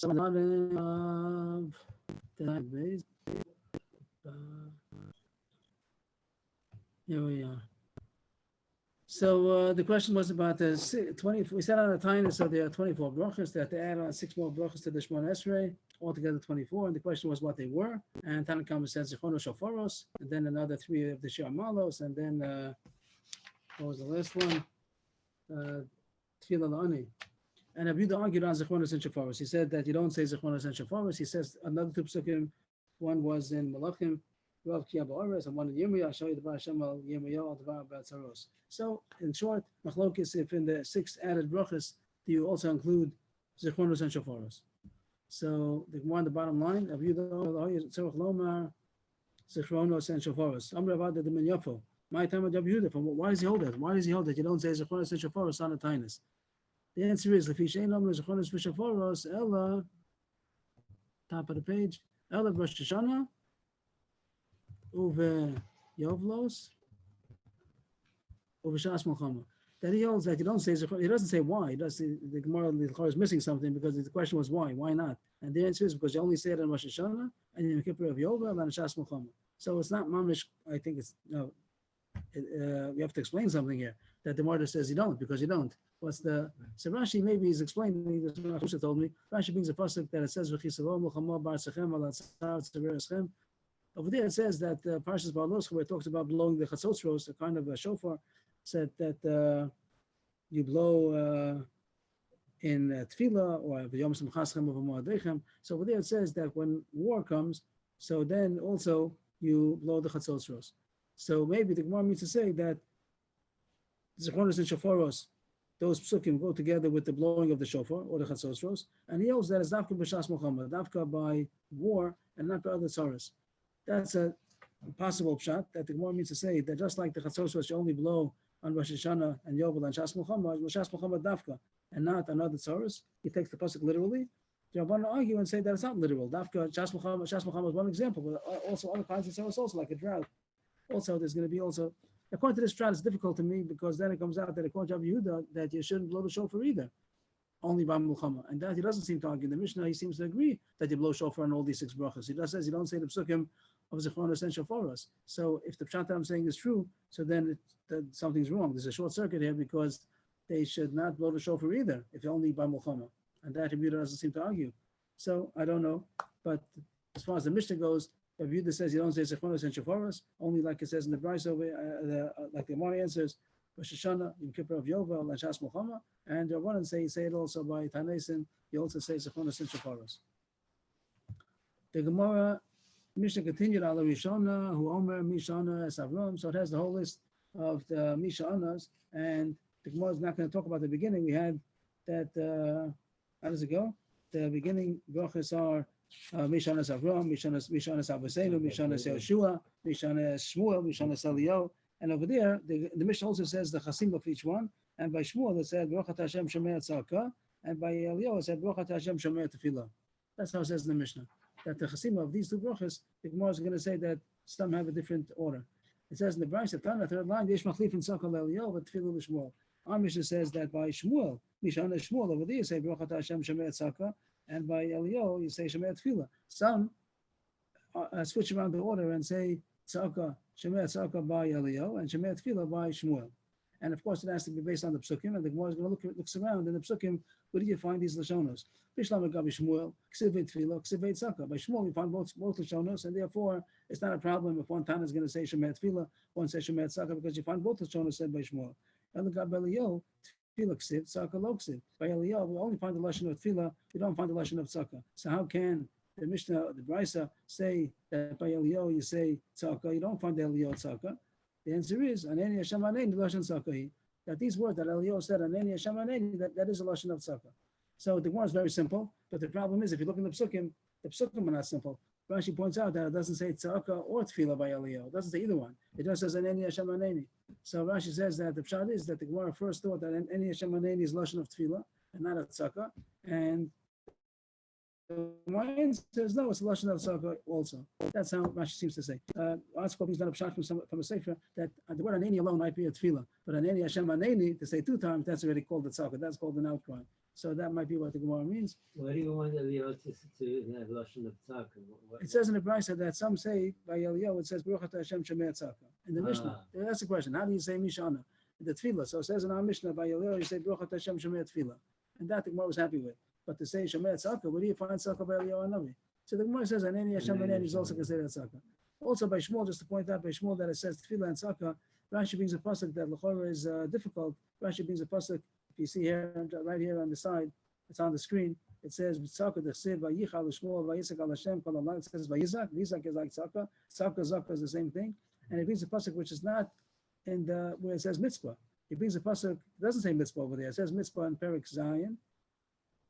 of the base. Here we are. So the question was about the 20. We set out a time, so there are 24 brachas. That they add on 6 more brachas to the Shemona Esrei, altogether 24. And the question was what they were. And Tanakhama says Zichronos Shofaros, and then another 3 of the Shir Malos, and then what was the last one? Tefillah La'ani. And Abuda argued on Zichronos and Shofaros. He said that you don't say Zichronos and Shofaros. He says another 2 psukim. One was in Malachim, Rav Kia Ba'ares, and one in Yirmiyah. I'll show you the Bar Hashem al Yirmiyah al Dvar Ba'atzaros. So, in short, Machlokis, if in the 6 added brachas, do you also include Zichronos and Shofaros? So, the one on the bottom line, Abuda Tzarech Lomar Zichronos and Shofaros. Amr Avad the Minyafo. My time of Abuda. Why does he hold that? Why does he hold that you don't say Zichronos and Shofaros on the Tainus? The answer is Lefi Shein Omer Zichronos v'Shofaros Ella. Top of the page. Ella Rosh Hashanah Uve Yovlos Uve Shas Milchama. That he holds that you don't say Zichronos. He doesn't say why. He does. The Gemara is missing something because the question was why. Why not? And the answer is because you only say it on Rosh Hashanah and Yom Kippur of Yovel and Shas Milchama. So it's not mamish. I think it's no. We have to explain something here that the Gemara says you don't because you don't. What's the so Rashi maybe he's explaining this. Rashi told me Rashi brings a pasuk that it says v'chisalo milchama bar sechem al atzar tzavir. Over there it salos Parshas Ba'alos where it talks about blowing the chatzos, a kind of a shofar, said that you blow in tefillah or v'yom simchaschem of moadechem. So over there it says that when war comes, so then also you blow the chatzos. So maybe the Gemara means to say that zichronos and shofaros, those psukim go together with the blowing of the shofar or the chatzos, and he holds that as dafka b'shas Muhammad, dafka by war and not by other tzaras. That's a possible pshat that the Gemara means to say that just like the chatzos you only blow on Rosh Hashanah and Yovel and Shas Muhammad, Shas Muhammad dafka and not on other tzaras. He takes the pasuk literally. The Rabbanan argue and say that it's not literal. Dafka Shas Muhammad is one example, but also other kinds of tzaras also like a drought. Also, there's going to be also. According to this strat, it's difficult to me because then it comes out that according to Yehuda that you shouldn't blow the shofar either, only by Mulchama. And that he doesn't seem to argue. In the Mishnah, he seems to agree that you blow shofar on all these 6 brachas. He just says you don't say the psukim of Zichronos and Shofaros. So if the pshat that I'm saying is true, so then something's wrong. There's a short circuit here because they should not blow the shofar either, if only by Mulchama. And that Yehuda doesn't seem to argue. So I don't know. But as far as the Mishnah goes, Rabbi Yehuda says you don't say Zichronos and Shofaros, only like it says in the Bryce over, like the Gemara answers, Rosh Hashanah, Yom Kippur of Yovel, and Shas Milchama, and Rabbanan say it also by Tanesin, you also say Zichronos and Shofaros. The Gemara, Mishnah continued, Ala Rishona, who Omer, Mishana, Savrom, so it has the whole list of the Mishanas, and the Gemara is not going to talk about the beginning. We had that, how does it go? The beginning brachas are Mishanas Avram, Mishanas Avosenu, Mishanas Yoshua, Mishanas Shmuel, Mishanas Eliyahu, and over there the Mishnah also says the chasim of each one, and by Shmuel it said Baruch Atah Hashem Shomei Tzedakah, and by Eliyahu it said Baruch Atah Hashem Shomei Tefillah. That's how it says in the Mishnah. That the chasim of these 2 brachas, the Gemara is going to say that some have a different order. It says in the Bryce, the 3rd line, Yesh Machlif and Tzedakah Eliyahu, but Tefillah Shmuel. Our Mishnah says that by Shmuel, Mishanas Shmuel, over there you say Baruch Atah Hashem Shomei Tzedakah, and by Eliyahu, you say Shemei Tefillah. Some switch around the order and say Tzedakah, Shemei Tzedakah by Eliyahu, and Shemei Tefillah by Shmuel. And of course, it has to be based on the psukim, and the Gemara is going to looks around in the psukim. Where do you find these lashonos? Bishlam Gabi Shmuel, Ksivei Tefillah, Ksivei Tzedakah. By Shmuel, you find both lashonos, and therefore it's not a problem if one Tana is going to say Shemei Tefillah, one says Shemei Tzedakah, because you find both lashonos said by Shmuel. And the Gabi Eliyahu, Tefillah ksiv, tzedakah lo ksiv. By Eliyahu, we only find the lashon of tefillah. We don't find the lashon of tzedakah. So how can the Mishnah, the Brisa, say that by Eliyahu you say tzedakah? You don't find the Eliyahu tzedakah. The answer is Aneni Hashem Aneni lashon tzedakah. That these words that Eliyahu said Aneni Hashem Aneni, that is a lashon of tzedakah. So the Gemara is very simple, but the problem is if you look in the psukim are not simple. Rashi points out that it doesn't say tzedakah or tefillah by Eliyahu. It doesn't say either one. It just says Aneni Hashem Aneni. So Rashi says that the pshat is that the Gemara first thought that Aneni Hashem Aneni is lashon of tefillah and not a tzedakah, and the Gemara says no, it's a lashon of tzedakah also. That's how Rashi seems to say. Article is not a pshat from a sefer that the word Aneni alone might be a tefillah, but Aneni Hashem Aneni to say 2 times, that's already called the tzedakah. That's called an outcry. So that might be what the Gemara means. Why do you want Eliyahu to have Lashon of Tzaka? It says in the Brisa that some say by Eliyahu, it says Baruch Atah Hashem Shemei Tzaka. In the Mishnah, that's the question. How do you say Mishana? The Tefillah. So it says in our Mishnah by Eliyahu, you say Baruch Atah Hashem Shemei Tefillah. And that the Gemara was happy with. But to say Shemei Tzaka, where do you find Tzaka by Eliyahu and Navi? So the Gemara says Aneni Hashem Aneni is also considered Tzaka. Also by Shmuel, just to point out by Shmuel that it says Tefillah and Tzaka, Rashi brings a pasuk that L'chora is difficult. Rashi brings a pasuk, if you see here, right here on the side, it's on the screen. It says, Tzaka d'chsev vayichal l'shmuel vayisek al Hashem kol halayla. It says vayizak. Vayizak is like tzaka. Tzaka, zaka is the same thing. And it brings a pasuk which is not in the where it says mitzvah. It brings a pasuk. It doesn't say mitzvah over there. It says mitzvah in Perek Zion.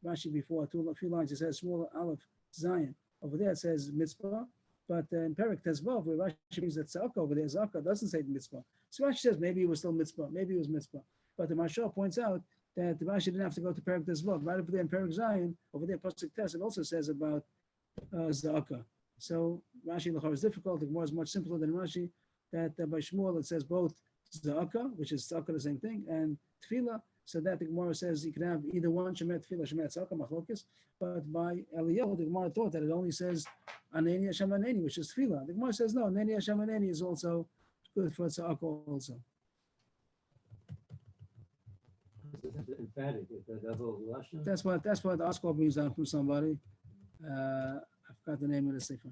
Rashi before a few lines. It says Shmuel Aleph Zion. Over there it says mitzvah. But in Perek Tezvav, where Rashi brings that tzaka over there, zaka doesn't say mitzvah. So Rashi says maybe it was still mitzvah. Maybe it was mitzvah. But the Mashal points out that the Rashi didn't have to go to Perek Tezvav. Right over there in Perek Zion, over there, Pasuk Tes, it also says about Zaka. So Rashi L'chor is difficult. The Gemara is much simpler than Rashi. That by Shmuel it says both Zaka, which is Zaka, the same thing, and Tefillah. So that the Gemara says you can have either one, Shemet Tefillah, Shemet Zaka, Machlokes. But by Eliyahu, the Gemara thought that it only says Aneni Hashem Aneni, which is Tefillah. The Gemara says no, Aneni Hashem Aneni is also good for Zaka also. Emphatic, the double Lashon. That's what the Oskar brings down from somebody. I forgot the name of the sefer.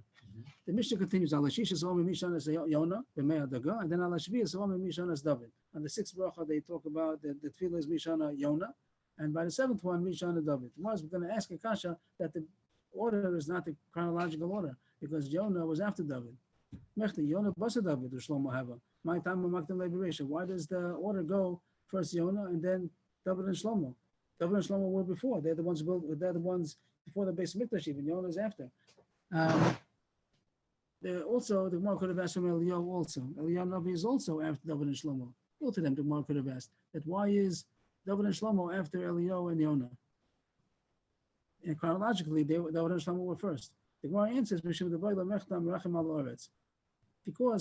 The Mishnah continues. Al Hashish Omer Mishanas Yona b'Mei Hadaga, and then Al Hashvi Omer Mishanas David. On the sixth bracha, they talk about the tefillah is Mishana Yona, and by the seventh one Mishana David. Tomorrow we're going to ask a kasha that the order is not the chronological order because Yona was after David. Mechti Yona Basa David or Shlomo Hava. My time Maktam Liberation. Why does the order go first Yona and then David and Shlomo? David and Shlomo were before. They're the ones built. They're the ones before the base of Mikdash. Even Yonah is after. Also, the Gemara could have asked from Eliyahu also. Eliyahu Navi is also after David and Shlomo. Both of them, the Gemara could have asked that why is David and Shlomo after Eliyahu and Yonah? And chronologically, David and Shlomo were first. The Gemara answers because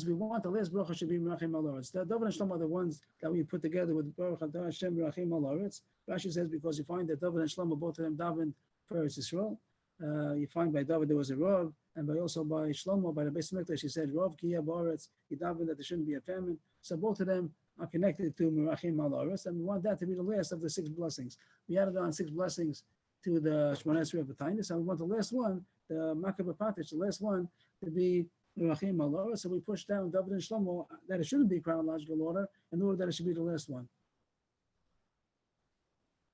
we want the last bracha should be Merachim al Oretz. David and Shlomo are the ones that we put together with Baruch Atah Hashem Merachim al Oretz. Rashi says because you find that David and Shlomo, both of them davened for Eretz Yisrael. You find by David there was a Rav, and also by Shlomo, by the Beis Mikdash, he said Rav Kiya Ba'aretz. He davened that there shouldn't be a famine. So both of them are connected to Merachim al Oretz, and we want that to be the last of the 6 blessings. We added on 6 blessings to the Shmoneh Esrei of B'tainis, and we want the last one, the Makah B'Patish, the last one, to be Merachim al Oretz. So we pushed down David and Shlomo that it shouldn't be chronological order, in order that it should be the last one.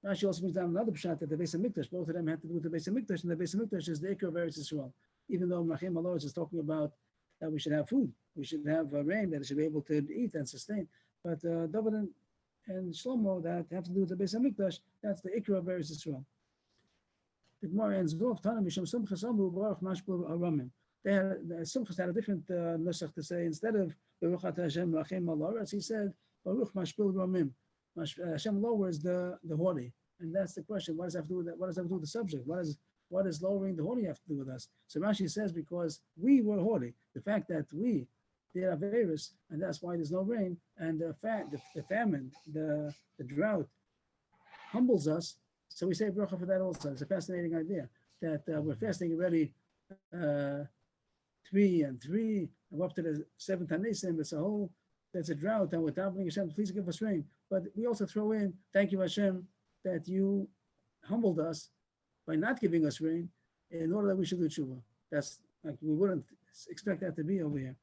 Rashi also brings down another pshat that the Beis Hamikdash, both of them had to do with the Beis Hamikdash, and the Beis Hamikdash is the Ikar of Eretz Yisrael. Even though Merachim al Oretz is talking about that we should have food, we should have rain, that it should be able to eat and sustain. But David and Shlomo that have to do with the Beis Hamikdash, that's the Ikar of Eretz Yisrael. The Gemara ends off, Tana Misham Sumchas Amru Baruch Mashpul Aramim. The Sumchas had a different nusach to say, instead of Baruch Atah Hashem Merachim al Oretz, he said Baruch Mashpul Aramim. Hashem lowers the haughty, and that's the question. What does that have to do with that? What does that have to do with the subject? What does lowering the haughty have to do with us? So Rashi says because we were haughty, the fact that we did have virus, and that's why there's no rain, and the famine, the drought humbles us. So we say bracha for that also. It's a fascinating idea that we're fasting already 3 and 3, and we're up to the 7th Hanisim. That's a drought, and we're davening Hashem, please give us rain. But we also throw in, thank you Hashem, that you humbled us by not giving us rain in order that we should do tshuva. That's like we wouldn't expect that to be over here.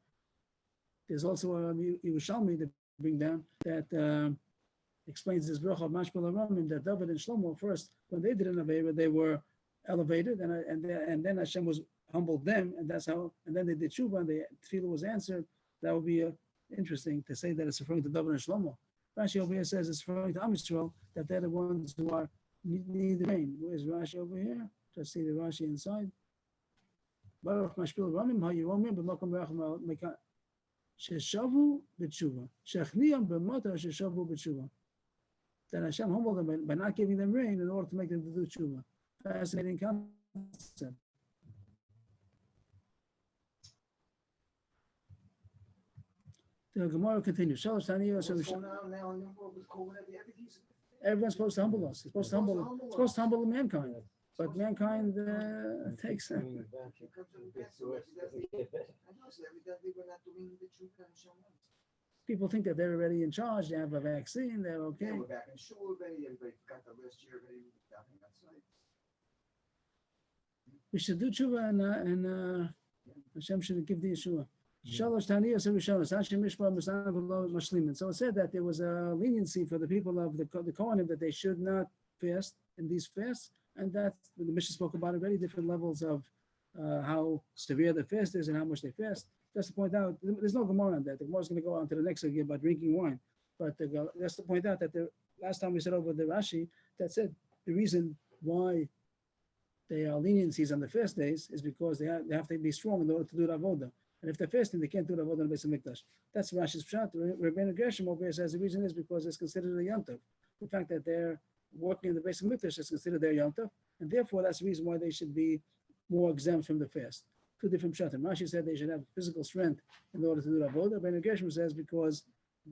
There's also a Yerushalmi that bring down that explains this bracha of Mashpil Aramim that David and Shlomo first, when they did an Avera, they were elevated, and then Hashem was humbled them, and that's how. And then they did tshuva, and the tefillah was answered. That would be interesting to say that it's referring to David and Shlomo. Rashi over here says it's referring to Am Yisrael, that they're the ones who are need rain. Where's Rashi over here? Just see the Rashi inside. Baruch Mashpil Ramim HaYiromim B'Makom Racham Mekan Sheshavu B'Tshuva Shechniyam B'Mata Sheshavu B'Tshuva. That Hashem humbled them by not giving them rain in order to make them do tshuva. Fascinating concept. The Gemara continues. What's going on now in the world with COVID? Everything's Everyone's supposed to humble us. It's supposed to humble. It's supposed to humble mankind. But mankind takes. Coming back, it gets worse, doesn't get better. Evidently, we're not doing the true kind of shalom. People think that they're already in charge. They have a vaccine. They're okay. Yeah, we're back in shul, everybody got the list here, everybody davening outside. We should do tshuva and Hashem should give the Yeshua. Shalosh Taniyas Rishonos, Hashem Mishpah Musan V'lo Mashlimin. So it said that there was a leniency for the people of the Kohanim that they should not fast in these fasts, and that the Mishnah spoke about already different levels of how severe the fast is and how much they fast. Just to point out, there's no Gemara on that. The Gemara is going to go on to the next again about drinking wine, but just to point out that the last time we said over the Rashi that said the reason why they are leniencies on the fast days is because they have to be strong in order to do the avodah. And if they're fasting, they can't do the avodah in the Beis Hamikdash. That's Rashi's pshat. Rebbeinu Gershom over here says the reason is because it's considered a Yom Tov. The fact that they're working in the Beis Hamikdash is considered their Yom Tov, and therefore that's the reason why they should be more exempt from the fast. Two different pshatim. Rashi said they should have physical strength in order to do the avodah. Rebbeinu Gershom says because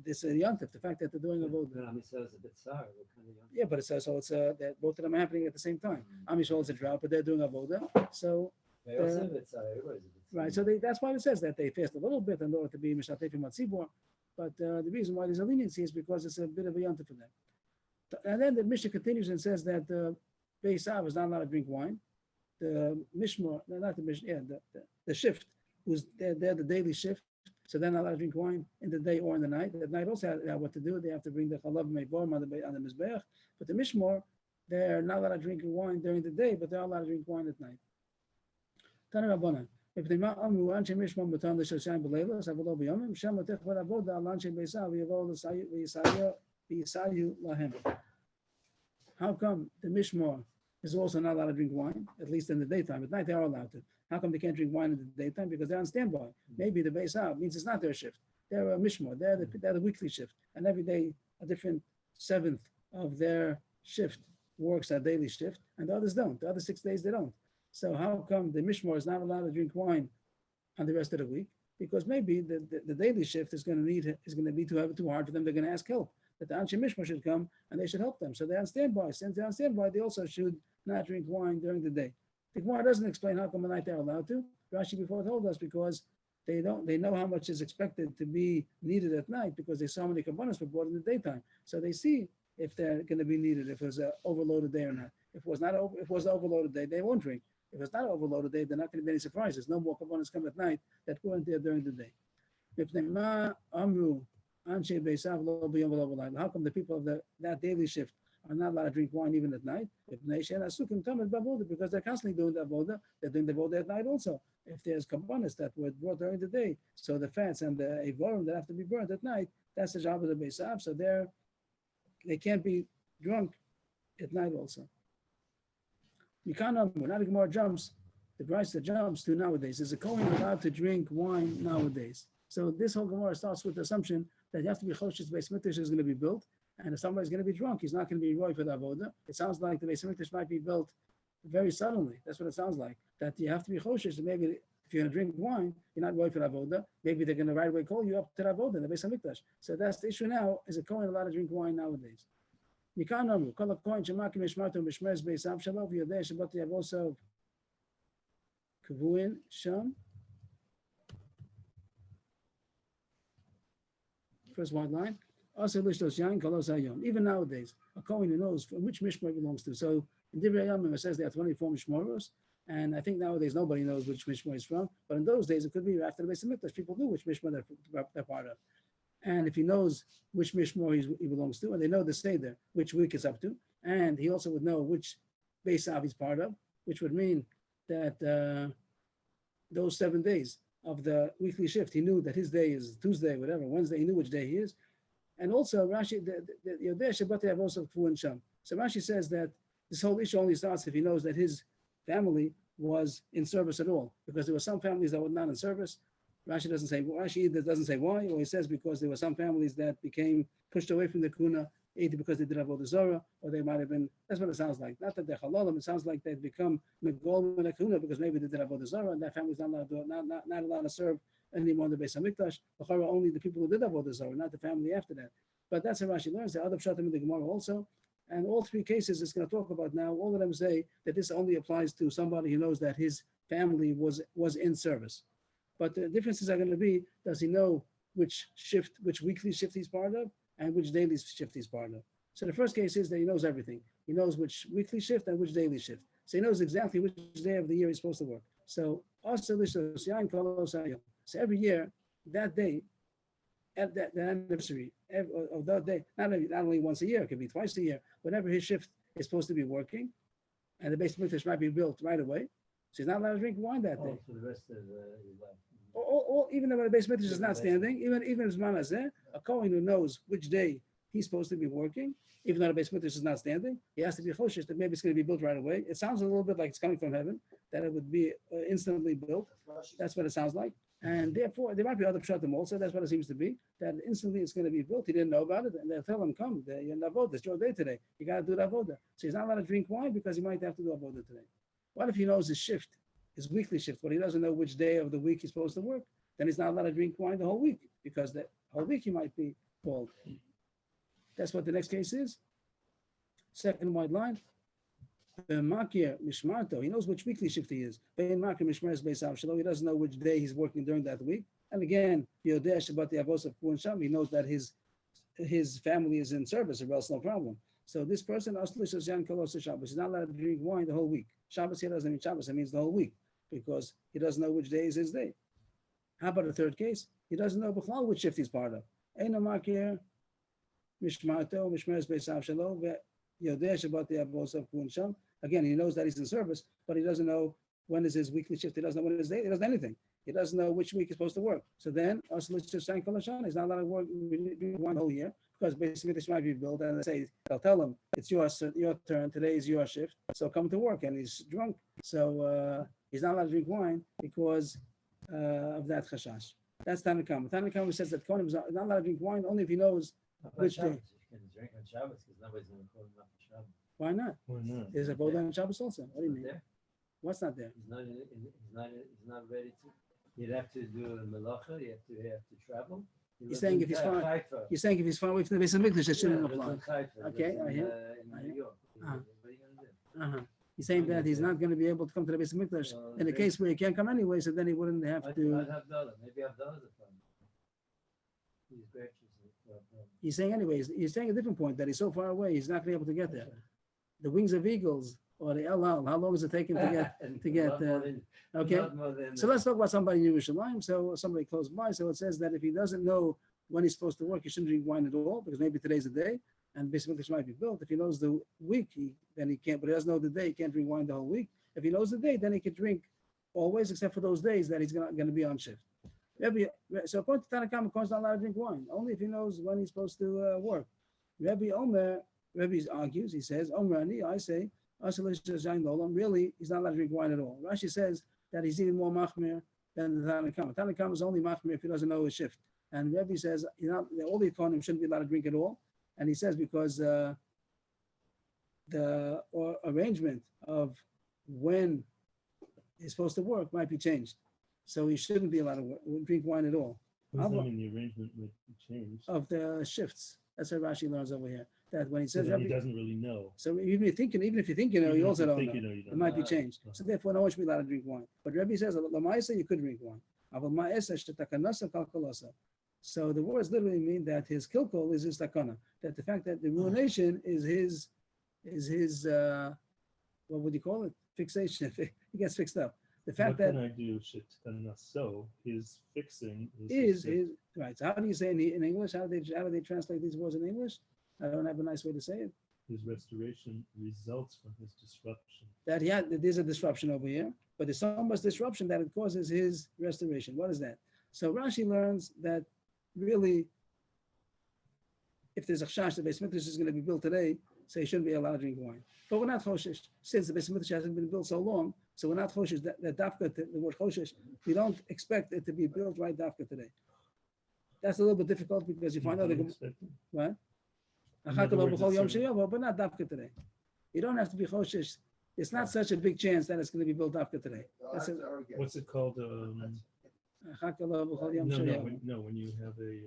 it's a Yom Tov, the fact that they're doing avodah. But Am Yisrael is a bit sour. What kind of Yom Yeah, but it says so. It's that both of them are happening at the same time. Am Yisrael is a drought, but they're doing avodah. So They also a bit sour. Everybody's a bit sour. right, so that's why it says that they fast a little bit in order to be mishatef matzibor. But the reason why there's a leniency is because it's a bit of a yontif for them. And then the Mishnah continues and says that the Beis Av is not allowed to drink wine. The Mishmor, no, not the Mishnah, yeah, the shift, who's they're the daily shift, so they're not allowed to drink wine in the day or in the night. At night also have what to do. They have to bring the chalav meiborim on the mizbeach. But the Mishmor, they're not allowed to drink wine during the day, but they're allowed to drink wine at night. Tana Rabbanan. If they amru anshe mishmor b'tam l'shoshayin b'leilos avolo b'yomim shem otech v'avoda al anshe Beis Av v'yavo v'yisayu lahem. How come the Mishmor is also not allowed to drink wine, at least in the daytime? At night they are allowed to. How come they can't drink wine in the daytime? Because they're on standby. Maybe the Beis Av means it's not their shift. They're a Mishmor. They're the weekly shift, and every day a different seventh of their shift works a daily shift, and the others don't. The other 6 days they don't. So how come the Mishmor is not allowed to drink wine on the rest of the week? Because maybe the daily shift is going to be too hard for them. They're going to ask help. That the Anshe Mishmor should come and they should help them. So they're on standby. Since they're on standby, they also should not drink wine during the day. The Gemara doesn't explain how come at night they're allowed to. Rashi before told us because they know how much is expected to be needed at night because they saw how many kabbanas were brought in the daytime. So they see if they're going to be needed, if it was an overloaded day or not. If it was an overloaded day, they won't drink. If it's not an overloaded day, they're not going to be any surprises. No more kabbanas come at night that weren't there during the day. How come the people of that daily shift are not allowed to drink wine even at night? Because they're constantly doing the avodah. They're doing the avodah at night also. If there's kabbanas that were brought during the day, so the fats and the avorim that have to be burned at night, that's the job of the Beis Av. So they can't be drunk at night also. Now the Gemara jumps, the price that jumps to nowadays. Is a Kohen allowed to drink wine nowadays? So this whole Gemara starts with the assumption that you have to be choshes. Beis Hamikdash is going to be built, and if somebody's going to be drunk, he's not going to be roy for the avodah. It sounds like the Beis Hamikdash might be built very suddenly. That's what it sounds like. That you have to be choshes. Maybe if you're going to drink wine, you're not roy for the avodah. Maybe they're going to right away call you up to the avodah in the Beis Hamikdash. So that's the issue now. Is a Kohen allowed to drink wine nowadays? Mikan Amru, Kol HaKohen Shemakim Mishmarto Mishmeres Beis Av Shalom V'Yodei Shabbat Yavosov Kvuin Sham. First white line. Also Lishtos Yain Kolos Hayom. Even nowadays, a Kohen who knows from which Mishmar belongs to. So in Divrei Yamim it says there are 24 Mishmaros, and I think nowadays nobody knows which Mishmar is from. But in those days it could be after the Beis Hamikdash, people knew which Mishmar they're part of. And if he knows which Mishmor he belongs to, and they know the Seder, which week it's up to, and he also would know which Beis Av he's part of, which would mean that those 7 days of the weekly shift, he knew that his day is Tuesday, whatever, Wednesday, he knew which day he is. And also Rashi, Yodei Shabbat Yavosov Kvuin Sham. So Rashi says that this whole issue only starts if he knows that his family was in service at all, because there were some families that were not in service. Rashi doesn't say why, or he says because there were some families that became pushed away from the kuna, either because they did avodah zarah, or they might have been. That's what it sounds like. Not that they're halalim. It sounds like they've become megol and kuna because maybe they did avodah zarah, and that family's not allowed to not allowed to serve anymore in the Beis Hamikdash. Only the people who did avodah zarah, not the family after that. But that's how Rashi learns. The other pshatim in the Gemara also And all three cases it's going to talk about now, all of them say that this only applies to somebody who knows that his family was in service. But the differences are going to be, does he know which shift, which weekly shift he's part of, and which daily shift he's part of? So the first case is that he knows everything. He knows which weekly shift and which daily shift. So he knows exactly which day of the year he's supposed to work. So every year, that day, at that the anniversary of that day, not only once a year, it could be twice a year, whenever his shift is supposed to be working, and the base mikdash might be built right away, so he's not allowed to drink wine that day. For the rest of his life. Even though the base mikdash is not standing, even if Zman a Kohen who knows which day he's supposed to be working, even though the base mikdash is not standing, he has to be choshesh that maybe it's going to be built right away. It sounds a little bit like it's coming from heaven, that it would be instantly built. That's what it sounds like. And therefore, there might be other pshatim also. That's what it seems to be. That instantly it's going to be built. He didn't know about it, and they'll tell him, "Come, you're in avoda. It's your day today. You got to do the avoda." So he's not allowed to drink wine because he might have to do avoda today. What if he knows his shift, his weekly shift, but he doesn't know which day of the week he's supposed to work? Then he's not allowed to drink wine the whole week because the whole week he might be called. That's what the next case is. Second white line. Makir Mishmarto, he knows which weekly shift he is. Makir Mishmar Beisav Shalom, he doesn't know which day he's working during that week. And again, Yodeh Shabbat Yavos of Sham, he knows that his family is in service, or else no problem. So this person, he's not allowed to drink wine the whole week. Shabbos here doesn't mean Shabbos, it means the whole week, because he doesn't know which day is his day. How about the third case? He doesn't know which shift he's part of. Eino Makir Mishmarto, Mishmar Beisav Shalom, Yodeh Shabbat Yavos of Sham. Again, he knows that he's in service, but he doesn't know when is his weekly shift. He doesn't know when his day. He doesn't know anything. He doesn't know which week he's supposed to work. So then, he's not allowed to work one whole year because basically this might be built and they say they'll tell him it's your turn. Today is your shift. So come to work, and he's drunk. So he's not allowed to drink wine because of that chashash. That's Tanakam. Tanakam says that Kohen is not allowed to drink wine only if he knows which day. You can drink on Shabbos because nobody's going to call him up for Shabbos. Why not? Why not? There's a Avodah on Shabbos also. What do you mean? There. What's not there? He's not ready to. You'd have to do a melacha. You have to travel. You're saying if he's far away from the base of Mikdash, it shouldn't apply. Okay, I hear. In New York. Uh-huh. What are you going to do? He's saying that he's not going to be able to come to the base of Mikdash in a case where he can't come anyway, so then he wouldn't have to. I'd have dollar. Maybe I've done it. He's gracious. He's saying anyways, he's saying a different point, that he's so far away, he's not going to be able to get there. The wings of eagles or the El Al, how long is it taking to get okay? So let's talk about somebody in Yerushalayim. So somebody close by. So it says that if he doesn't know when he's supposed to work, he shouldn't drink wine at all because maybe today's the day, and basically this might be built. If he knows the week, then he can't. But he doesn't know the day, he can't drink wine the whole week. If he knows the day, then he can drink always, except for those days that he's going to be on shift. So according to Tanakam, Kohen's not allowed to drink wine, only if he knows when he's supposed to work. Rebbe argues, he says, Omrani, I say, really, he's not allowed to drink wine at all. Rashi says that he's even more machmir than the Tanakam. Tanakam is only machmir if he doesn't know his shift. And Rebbe says, all the Kohanim shouldn't be allowed to drink at all. And he says because the arrangement of when he's supposed to work might be changed. So he shouldn't be allowed to drink wine at all. What does that mean, the arrangement would change? Of the shifts. That's what Rashi learns over here. That when he says he doesn't really know. So even if you think you know, you also don't know. It might be changed. Uh-huh. So therefore, no one should be allowed to drink wine. But Rebbe says, you could drink wine. So the words literally mean that his kilkol is his takana. That the fact that the ruination is his what would you call it? Fixation. He gets fixed up. The fact what can I do? So his fixing is right. So how do you say in English? How do they translate these words in English? I don't have a nice way to say it. His restoration results from his disruption. There's a disruption over here, but there's so much disruption that it causes his restoration. What is that? So Rashi learns that really, if there's a chash, the Beis Mikdash is going to be built today, so he shouldn't be allowed to drink wine. But we're not choshesh, since the Beis Mikdash hasn't been built so long, so we're not choshesh that dafka, the word choshesh, we don't expect it to be built right dafka today. That's a little bit difficult because you find out what? But not dafka today. You don't have to be choshesh. It's not such a big chance that it's going to be built dafka today. What's it called? No, when you have a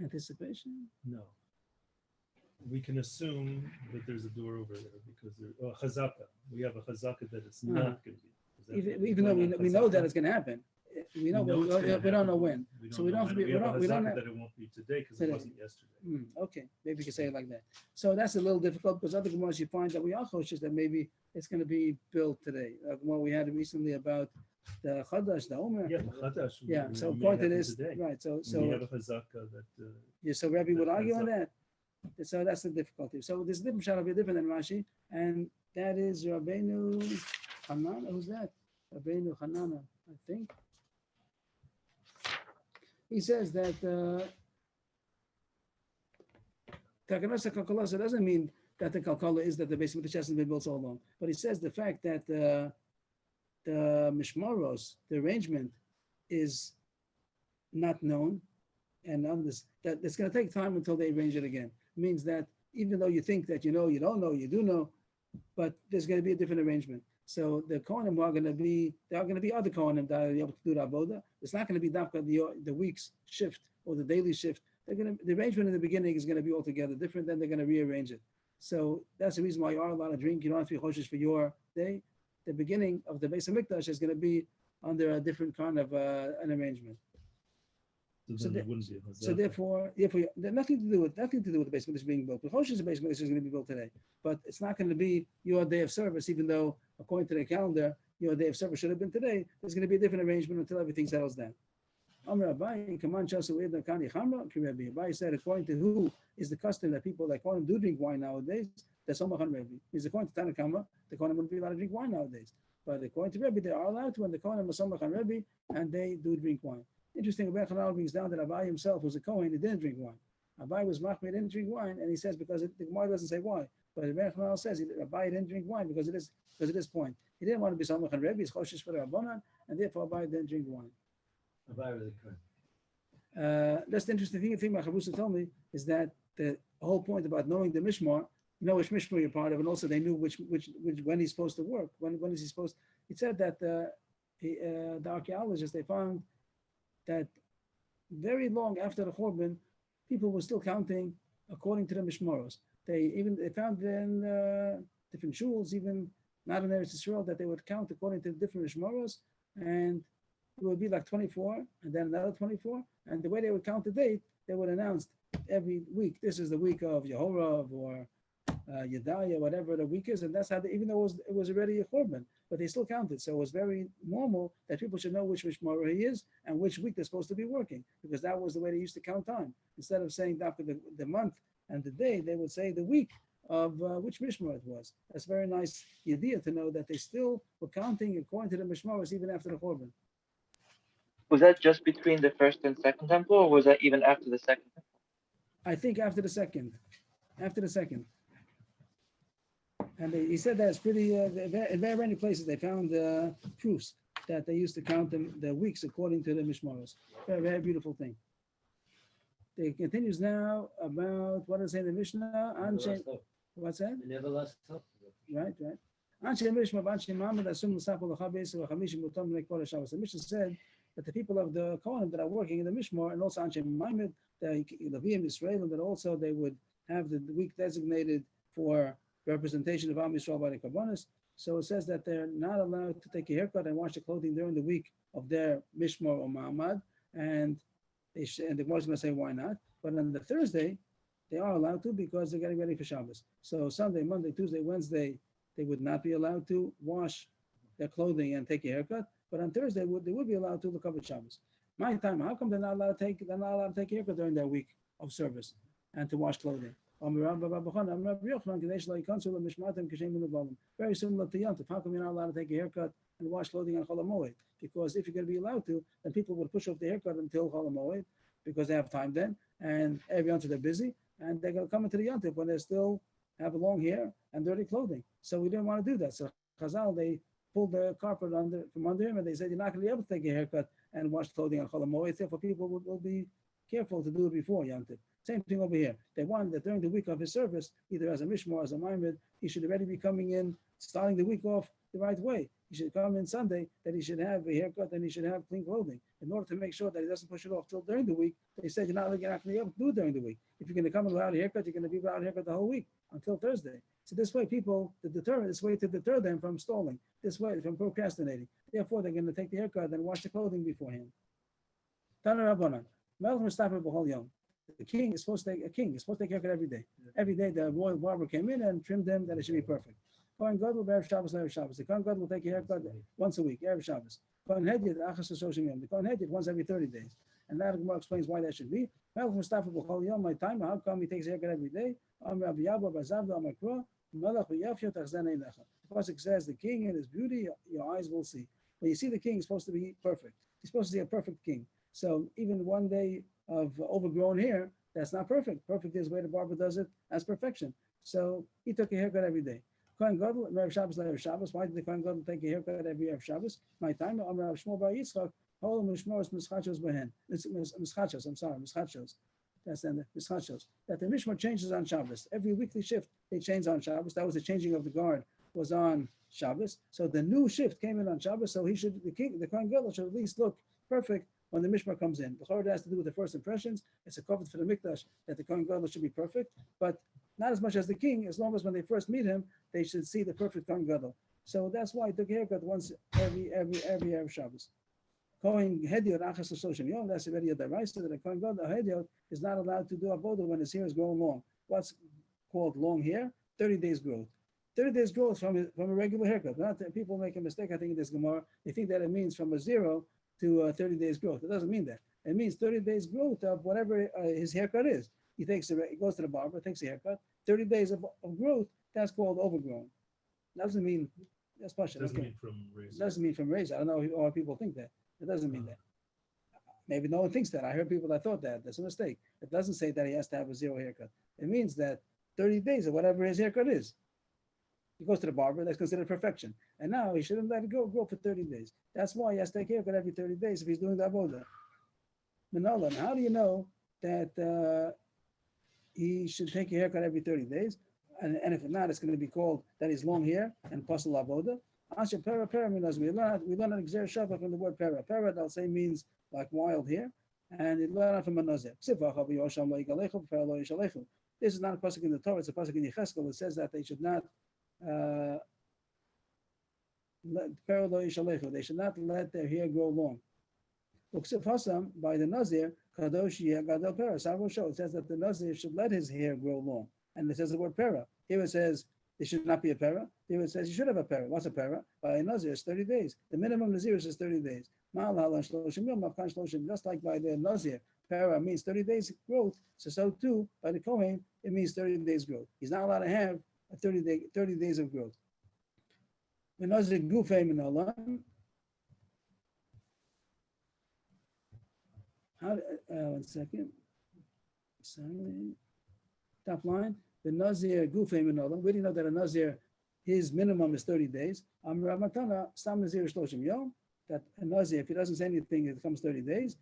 anticipation. No. we can assume that there's a door over there because there, chazaka. We have a chazaka that it's Uh-huh. not going to be. Is that Even though we know that chazaka? it's going to happen, we know, it's gonna we don't know happen. when. So we don't have to be. We We have a don't chazaka have. that it won't be today because Today. it wasn't yesterday. Okay, maybe we can say it like that. So that's a little difficult because other Gemaras you find that we are cautious that maybe it's going to be built today. What we had recently about the Chadash, the Omer. Yeah, the chadash. Yeah, so may according to happen this, today. right, so, We have so, a chazaka that. yeah, so Rabbi would that argue on ends that. So that's the difficulty. So this different shall be different than Rashi, and that is Rabbeinu Hanana. Who's that? Rabbeinu Hanana, I think. He says that Takanasa Kalkalasa doesn't mean that the Kalkala is that the base of the chest has been built so long, but he says the fact that the Mishmaros, the arrangement, is not known, and on this, that it's going to take time until they arrange it again. Means that even though you think that you know, you don't know, you do know, but there's going to be a different arrangement. So the Kohanim are going to be, there are going to be other Kohanim that are able to do the avoda. It's not going to be the week's shift or the daily shift. They're going to, the arrangement in the beginning is going to be altogether different. Then they're going to rearrange it. So that's the reason why you are allowed to drink. You don't have to be choshesh for your day. The beginning of the Beis Hamikdash is going to be under a different kind of an arrangement. So So then the- it wouldn't be a chazaka. So therefore, nothing to do with the Beis Hamikdash being built. The Choshesh Beis Hamikdash is going to be built today, but it's not going to be your day of service. Even though, according to the calendar, your day of service should have been today. There's going to be a different arrangement until everything settles down. Amar Abaye, Kaman Chasu Eda Kani Chamra, Kirebi. Abaye said, according to who is the custom that people like Kohanim do drink wine nowadays, that's Omachan Rebbe. Is according to Tanakama, the Kohanim wouldn't be allowed to drink wine nowadays. But according to Rebbe, they are allowed to, and the Kohanim are Omachan Rebbe, and they do drink wine. Interesting, Rabbi Chanal brings down that Abaye himself was a Kohen, he didn't drink wine. Abaye was Machmir, he didn't drink wine, and he says because the Gemara doesn't say why. But Rabbi Chanal says Abaye didn't drink wine because of this point. He didn't want to be Samachan Rebbe, he's Choshesh for the Rabbanan, and therefore Abaye didn't drink wine. Abaye was a Kohen. That's the interesting thing my Chavrusa told me is that the whole point about knowing the Mishmar, you know which Mishmar you're part of, and also they knew which when he's supposed to work. When is he supposed? It said that the archaeologists they found that very long after the Churban, people were still counting according to the Mishmaros. They found in different shuls, even not in Eretz Yisrael, that they would count according to the different Mishmaros, and it would be like 24, and then another 24. And the way they would count the date, they would announce every week, this is the week of Yehorav or Yedaya, whatever the week is. And that's how, even though it was already a Churban, but they still counted. So it was very normal that people should know which Mishmar he is and which week they're supposed to be working, because that was the way they used to count time. Instead of saying after the month and the day, they would say the week of which Mishmar it was. That's a very nice idea to know that they still were counting according to the Mishmaros even after the Churban. Was that just between the first and second temple, or was that even after the second temple? I think after the second. After the second. And he said that it's pretty, in very many places they found proofs that they used to count the weeks according to the Mishmaros. Very, very beautiful thing. It continues now about, what does it say in the Mishnah? Anshe, what's that? They never lost hope. Right. Anshe Mishma, Anshe Mamad, Asum L'Sapol L'Chabes, L'Chamishim, L'Tom, L'Kol L'Shabbos. The Mishnah said that the people of the Kohanim that are working in the Mishmar, and also Anshe Maimed, the Leviim Israel, that also they would have the week designated for representation of Am Yisrael by the Karbonis. So it says that they're not allowed to take a haircut and wash the clothing during the week of their Mishmar or Ma'amad, and the Gemara is going to say why not. But on the Thursday, they are allowed to because they're getting ready for Shabbos. So Sunday, Monday, Tuesday, Wednesday, they would not be allowed to wash their clothing and take a haircut. But on Thursday, they would be allowed to look up at Shabbos. My time, how come they're not allowed to take a haircut during their week of service and to wash clothing? Very similar to Yantif. How come you're not allowed to take a haircut and wash clothing on Chol HaMoed? Because if you're going to be allowed to, then people would push off the haircut until Chol HaMoed because they have time then, and every Yantif they're busy, and they're going to come into the Yantif when they still have long hair and dirty clothing. So we didn't want to do that. So Chazal, they pulled the carpet from under him, and they said you're not going to be able to take a haircut and wash clothing on Chol HaMoed. Therefore, people will be careful to do it before Yantif. Same thing over here. They wanted that during the week of his service, either as a Mishmar or as a Maimed, he should already be coming in, starting the week off the right way. he should come in Sunday, that he should have a haircut and he should have clean clothing. In order to make sure that he doesn't push it off till during the week, they said you're not going to be able to do it during the week. If you're going to come without a haircut, you're going to be without a haircut the whole week until Thursday. So this way, people to deter them from stalling. This way, from procrastinating. Therefore, they're going to take the haircut and wash the clothing beforehand. Tana Rabbanan, Melech Mustafa B'Chol Yom. The king is supposed to take a haircut every day. Every day, the royal barber came in and trimmed them that it should be perfect. Kohen Gadol Erev Shabbos Erev Shabbos. The Kohen Gadol will take a haircut once a week, Erev Shabbos. Kohen Hedyot Achas Shoshim Yom. The Kohen Hedyot once every 30 days. And now the Gemara explains why that should be. Melech Mustafa B'Chol Yom. My time. How come he takes a haircut every day? Am Rabbi Yabba Bazavda Am Akra. Melech V'Yafyot Achzanei Lecha. The pasuk says, "The king and his beauty, your eyes will see." When you see the king, he's supposed to be perfect. He's supposed to be a perfect king. So even one day of overgrown hair, that's not perfect. Perfect is where the barber does it as perfection. So he took a haircut every day. Kohen Gadol, Erev Shabbos, Erev Shabbos. Why did the Kohen Gadol take a haircut every Erev Shabbos? My time, Amar Rav Shmuel Bar Yitzchak, Hol Mishmoros Mischachos Behen. Mischachos, I'm sorry, Mischachos. That's the Mischachos. That the Mishmar changes on Shabbos. Every weekly shift, they change on Shabbos. That was the changing of the guard, was on Shabbos. So the new shift came in on Shabbos. So the Kohen Gadol should at least look perfect when the Mishmar comes in. The Chorah has to do with the first impressions. It's a covenant for the Mikdash that the Kohen Gadol should be perfect, but not as much as the king, as long as when they first meet him, they should see the perfect Kohen Gadol. So that's why he took a haircut once every Shabbos. Kohen Hedyot Achas Shoshim Yom, that's already a deraisa that a Kohen Gadol Hedyot is not allowed to do avodah when his hair is growing long. What's called long hair? 30 days growth. 30 days growth from a regular haircut. Not that people make a mistake, I think, in this Gemara. They think that it means from a 0 to 30 days growth. It doesn't mean that. It means 30 days growth of whatever his haircut is. He goes to the barber, takes a haircut. 30 days of growth, that's called overgrown. Doesn't mean, that's partial. Doesn't Okay. mean from razor. Doesn't mean from razor. I don't know why people think that. It doesn't mean that. Maybe no one thinks that. I heard people that thought that. That's a mistake. It doesn't say that he has to have a 0 haircut. It means that 30 days or whatever his haircut is. He goes to the barber, that's considered perfection. And now he shouldn't let it grow for 30 days. That's why he has to take a haircut every 30 days if he's doing the avodah. Manolan, how do you know that he should take a haircut every 30 days? And if not, it's going to be called that he's long hair and pasal avodah. Asher para minas. We learn an exer shava from the word para. Para, they'll say, means like wild hair, and it learn from a nazir. This is not a pasuk in the Torah; it's a pasuk in Yecheskel. It says that they should not they should not let their hair grow long. By the nazir, it says that the nazir should let his hair grow long, and it says the word para. Here it says there should not be a para. Here it says you should have a para. What's a para? By a nazir, it's 30 days. The minimum nazir is 30 days. Just like by the nazir, para means 30 days growth. So too by the Kohen, it means 30 days growth. He's not allowed to have a 30 days of growth. Nazir gufei min olam. One second. Sorry. Top line. The Nazir gufei min olam. We didn't know that a Nazir, his minimum is 30 days. Rav Matana stam Nazir shloshim yom. That a Nazir, if he doesn't say anything, it becomes 30 days.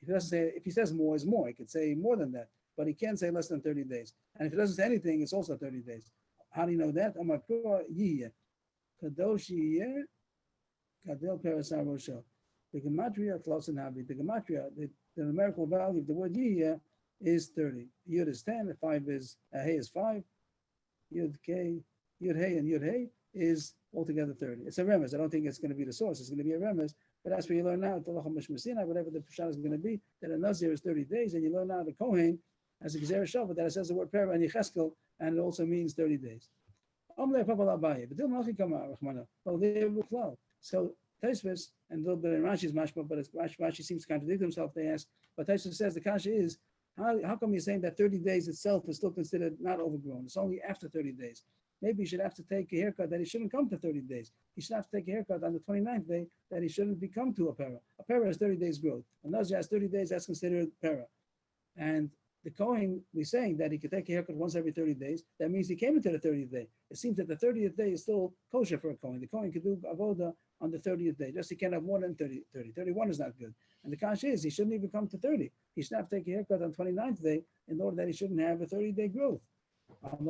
If he says more, is more. He could say more than that, but he can't say less than 30 days. And if he doesn't say anything, it's also 30 days. How do you know that? Amakra yiyeh. Kadosh yiyeh. Kadel perasar rosho. The gematria close and happy. The gematria, the numerical value of the word yiyeh is 30. Yud is 10. 5 is hey is 5. Yud k, Yud hey and Yud hey is altogether 30. It's a remez. I don't think it's going to be the source. It's going to be a remez. But that's where you learn now, whatever the pshat is going to be, that a nazir is 30 days, and you learn now the Kohen as a gzera shava that it says the word para and Yecheskel, and it also means 30 days. So Tosfos and a little bit in Rashi's mashma, but Rashi seems to contradict himself. They ask, but Tosfos says the kasha is, how come you're saying that 30 days itself is still considered not overgrown? It's only after 30 days. Maybe he should have to take a haircut that he shouldn't come to 30 days. He should have to take a haircut on the 29th day that he shouldn't become to a para. A para is 30 days growth. A nazir has 30 days, that's considered para. And the Kohen, we're saying that he could take a haircut once every 30 days. That means he came into the 30th day. It seems that the 30th day is still kosher for a Kohen. The Kohen could do avodah on the 30th day. Just he can't have more than 30. 31 is not good. And the kasha is he shouldn't even come to 30. He should have to take a haircut on 29th day in order that he shouldn't have a 30-day growth. If it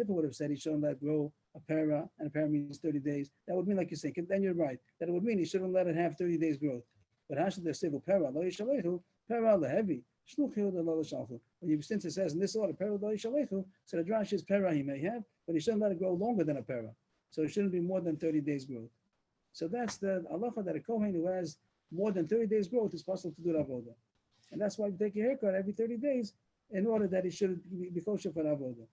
would have said he shouldn't let grow a para, and a para means 30 days, that would mean, like you're saying, then you're right, that it would mean he shouldn't let it have 30 days growth. But how should they say, well, para, lo yishalechu, para, the heavy, shluchu, the lo yishalchu. When you, since it says in this order, para, lo yishalechu, so the drash is para he may have, but he shouldn't let it grow longer than a para. So it shouldn't be more than 30 days growth. So that's the halacha that a Kohen who has more than 30 days growth is possible to do avoda. And that's why you take your haircut every 30 days in order that it should be kosher for avoda.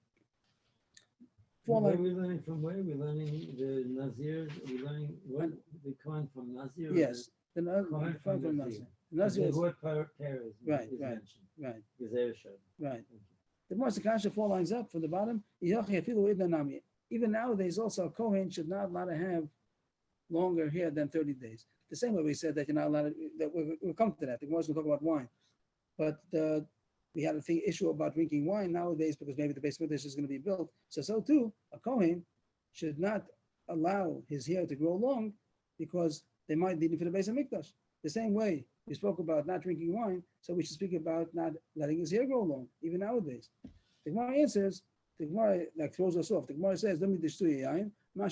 Where are we learning from where? We're learning the Nazir, we're learning what the Kohen from Nazir? or Yes, the Kohen from from Nazir. Nazir? Nazir is, The word para is Right, is right. mentioned. right, Gezer shad. right. The Moshe Kasha 4 lines up from the bottom. Even nowadays, also a Kohen should not allow to have longer hair than 30 days. The same way we said that you're not allowed to, that we'll come to that. The Gemara will talk about wine. But we had a issue about drinking wine nowadays because maybe the base Mikdash is going to be built. So too, a Kohen should not allow his hair to grow long because they might need it for the base of Mikdash. The same way we spoke about not drinking wine, so we should speak about not letting his hair grow long, even nowadays. The Gemara answers, the Gemara like throws us off. The Gemara says, "Let me destroy yayin. So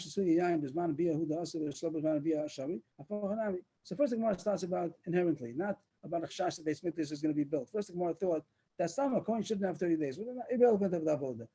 first the Gemara starts about inherently, not about a chash that base mikdash is going to be built. First the Gemara thought that some a coin shouldn't have 30 days. Well, not irrelevant of the avoda.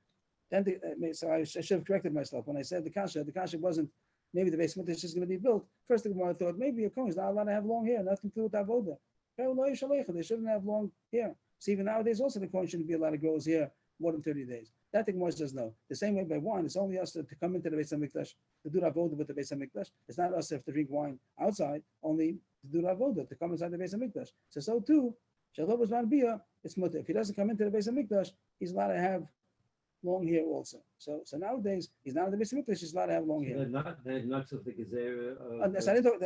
Then so I should have corrected myself when I said the kasha wasn't maybe the base mikdash is going to be built. First the Gemara thought maybe a coin is not allowed to have long hair, nothing to do with avoda. They shouldn't have long hair. So even nowadays also the coin shouldn't be allowed to grow his hair more than 30 days. That the Gemara says no. The same way by wine, it's only us to come into the Beis HaMikdash to do avoda with the Beis HaMikdash. It's not us to have to drink wine outside, only to do avoda, to come inside the Beis HaMikdash. So too, Shalom Zman Bia, it's mutter. If he doesn't come into the Beis HaMikdash, he's allowed to have long hair also. So nowadays, he's not in the Beis HaMikdash, he's allowed to have long hair. They're not of the Gezer.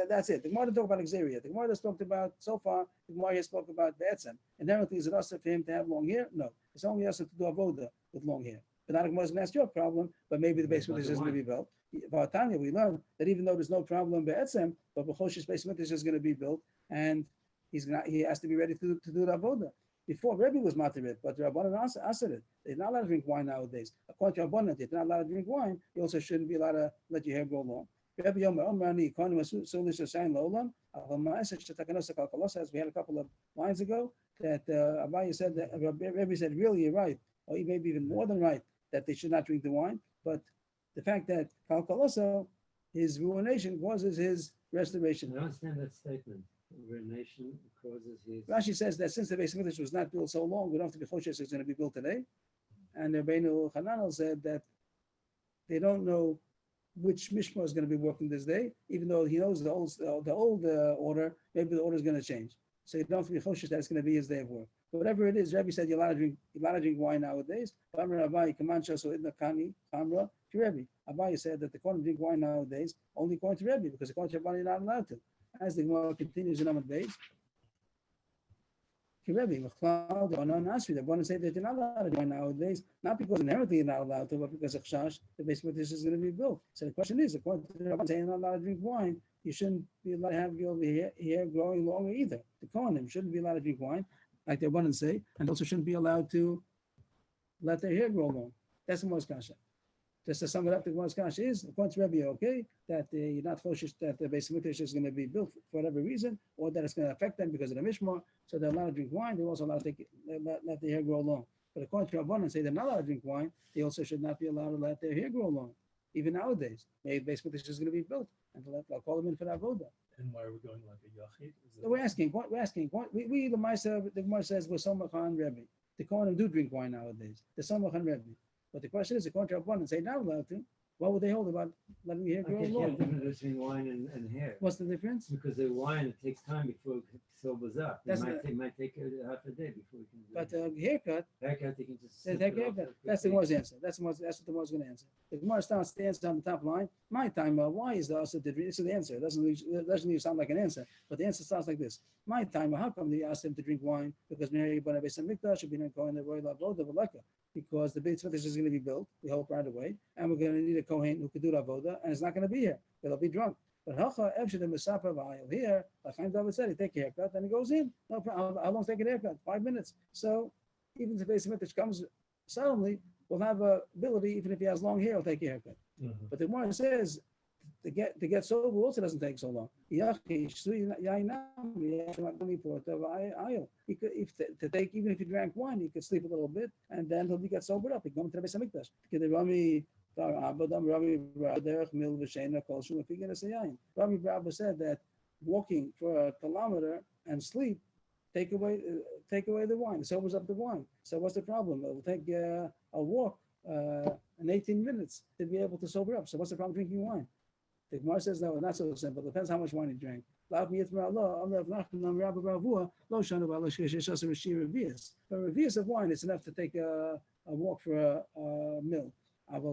That's it. The Gemara didn't talk about Xeria. The Gemara has talked about, so far, the Gemara has spoke about Be'etzem. Inherently, is it also for him to have long hair? No. It's only us to do avoda with long hair. But not a Gemara is going to ask your problem, but maybe the base Mikdash is going to be built. About Tanya, we learned that even though there's no problem Be'etzem, but B'choshi's base Mikdash is going to be built, and he has to be ready to do the avoda. Before Rebbe was matir, but the Rabbanan answered it. They're not allowed to drink wine nowadays. According to Rabbanan, if they're not allowed to drink wine, you also shouldn't be allowed to let your hair grow long. Rebbe Yomer Omrani Kohen Sulish Shain Lolam. As we had a couple of lines ago, that Abaye said that Rebbe said, really, you're right, or maybe even more than right, that they should not drink the wine. But the fact that Kalkaloso, his ruination causes his restoration. I don't understand that statement. Ruination causes his. Rashi says that since the Beis Mikdash was not built so long, we don't have to be choshesh it's going to be built today. And Rabbeinu Hananel said that they don't know which mishmar is going to be working this day, even though he knows the old order. Maybe the order is going to change. So you don't have to be choshesh that it's going to be his day of work. But whatever it is, Rebbe said you're allowed to drink wine nowadays. Abaye said that the Kohen drink wine nowadays only according to Rebbe, because according to Rabbanan you're not allowed to. As the Gemara continues in Amud Beis, the Rabbanan say that you're not allowed to do nowadays, not because inherently you're not allowed to, but because of chash, the base Mikdash is going to be built. So the question is, according to the Rabbanan saying you're not allowed to drink wine, you shouldn't be allowed to have your hair growing longer either. The Kohanim shouldn't be allowed to drink wine, like the Rabbanan say, and also shouldn't be allowed to let their hair grow long. That's the Gemara's kasha. Just to sum it up, the Gemara's kasha is, according to Rebbe, okay, that you're not choshesh that the base Mikdash is going to be built for whatever reason, or that it's going to affect them because of the mishmar, so they're allowed to drink wine, they're also allowed to let their hair grow long. But according to Rabbanan, say they're not allowed to drink wine, they also should not be allowed to let their hair grow long, even nowadays. Maybe base Mikdash is going to be built, and they'll call them in for that avoda. And why are we going like a yachid? So we're asking, we the Maisa, the Gemara says, we're Somachan Rebbe. The Kohanim do drink wine nowadays. The Somachan Rebbe. But the question is, according to Rabbanan, say not allowed to. What would they hold about letting your hair grow Okay, long? the difference between wine and hair. What's the difference? Because the wine, it takes time before it sobers up. That's It might take half a day before we can do But it. haircut, Haircut, you can just. says snip it off haircut. quickly. That's the Gemara's answer. That's what the Gemara's going to answer. The Gemara stands on the top line. My time, why is the also did this is the answer? It doesn't really sound like an answer, but the answer sounds like this. My time, how come they asked him to drink wine? Because Mary Bana Beis HaMikdash should be going the royal avoda v'leka. Because the Beis Mikdash is going to be built, we hope right away, and we're going to need a Kohen who could do the avoda, and it's not going to be here. It'll be drunk. But Hacha Evshid and Misapa V'ayil here, like Chaim David said, he take a haircut, and he goes in. No problem. How long take a haircut? 5 minutes. So even if the Beis Mikdash comes suddenly, we'll have a ability, even if he has long hair, he'll take a haircut. Mhm. But the Gemara says to get sober also doesn't take so long. He could, if to take, even if he drank wine, he could sleep a little bit and then he'll get sobered up. He come to the Beis Hamikdash. Rami Brabba said that walking for a kilometer and sleep take away the wine. It sobers up the wine. So what's the problem? It'll take a walk in 18 minutes to be able to sober up. So what's the problem drinking wine? The Gemara says no, not so simple. Depends how much wine you drank. But revius of wine, it's enough to take a walk for a meal. If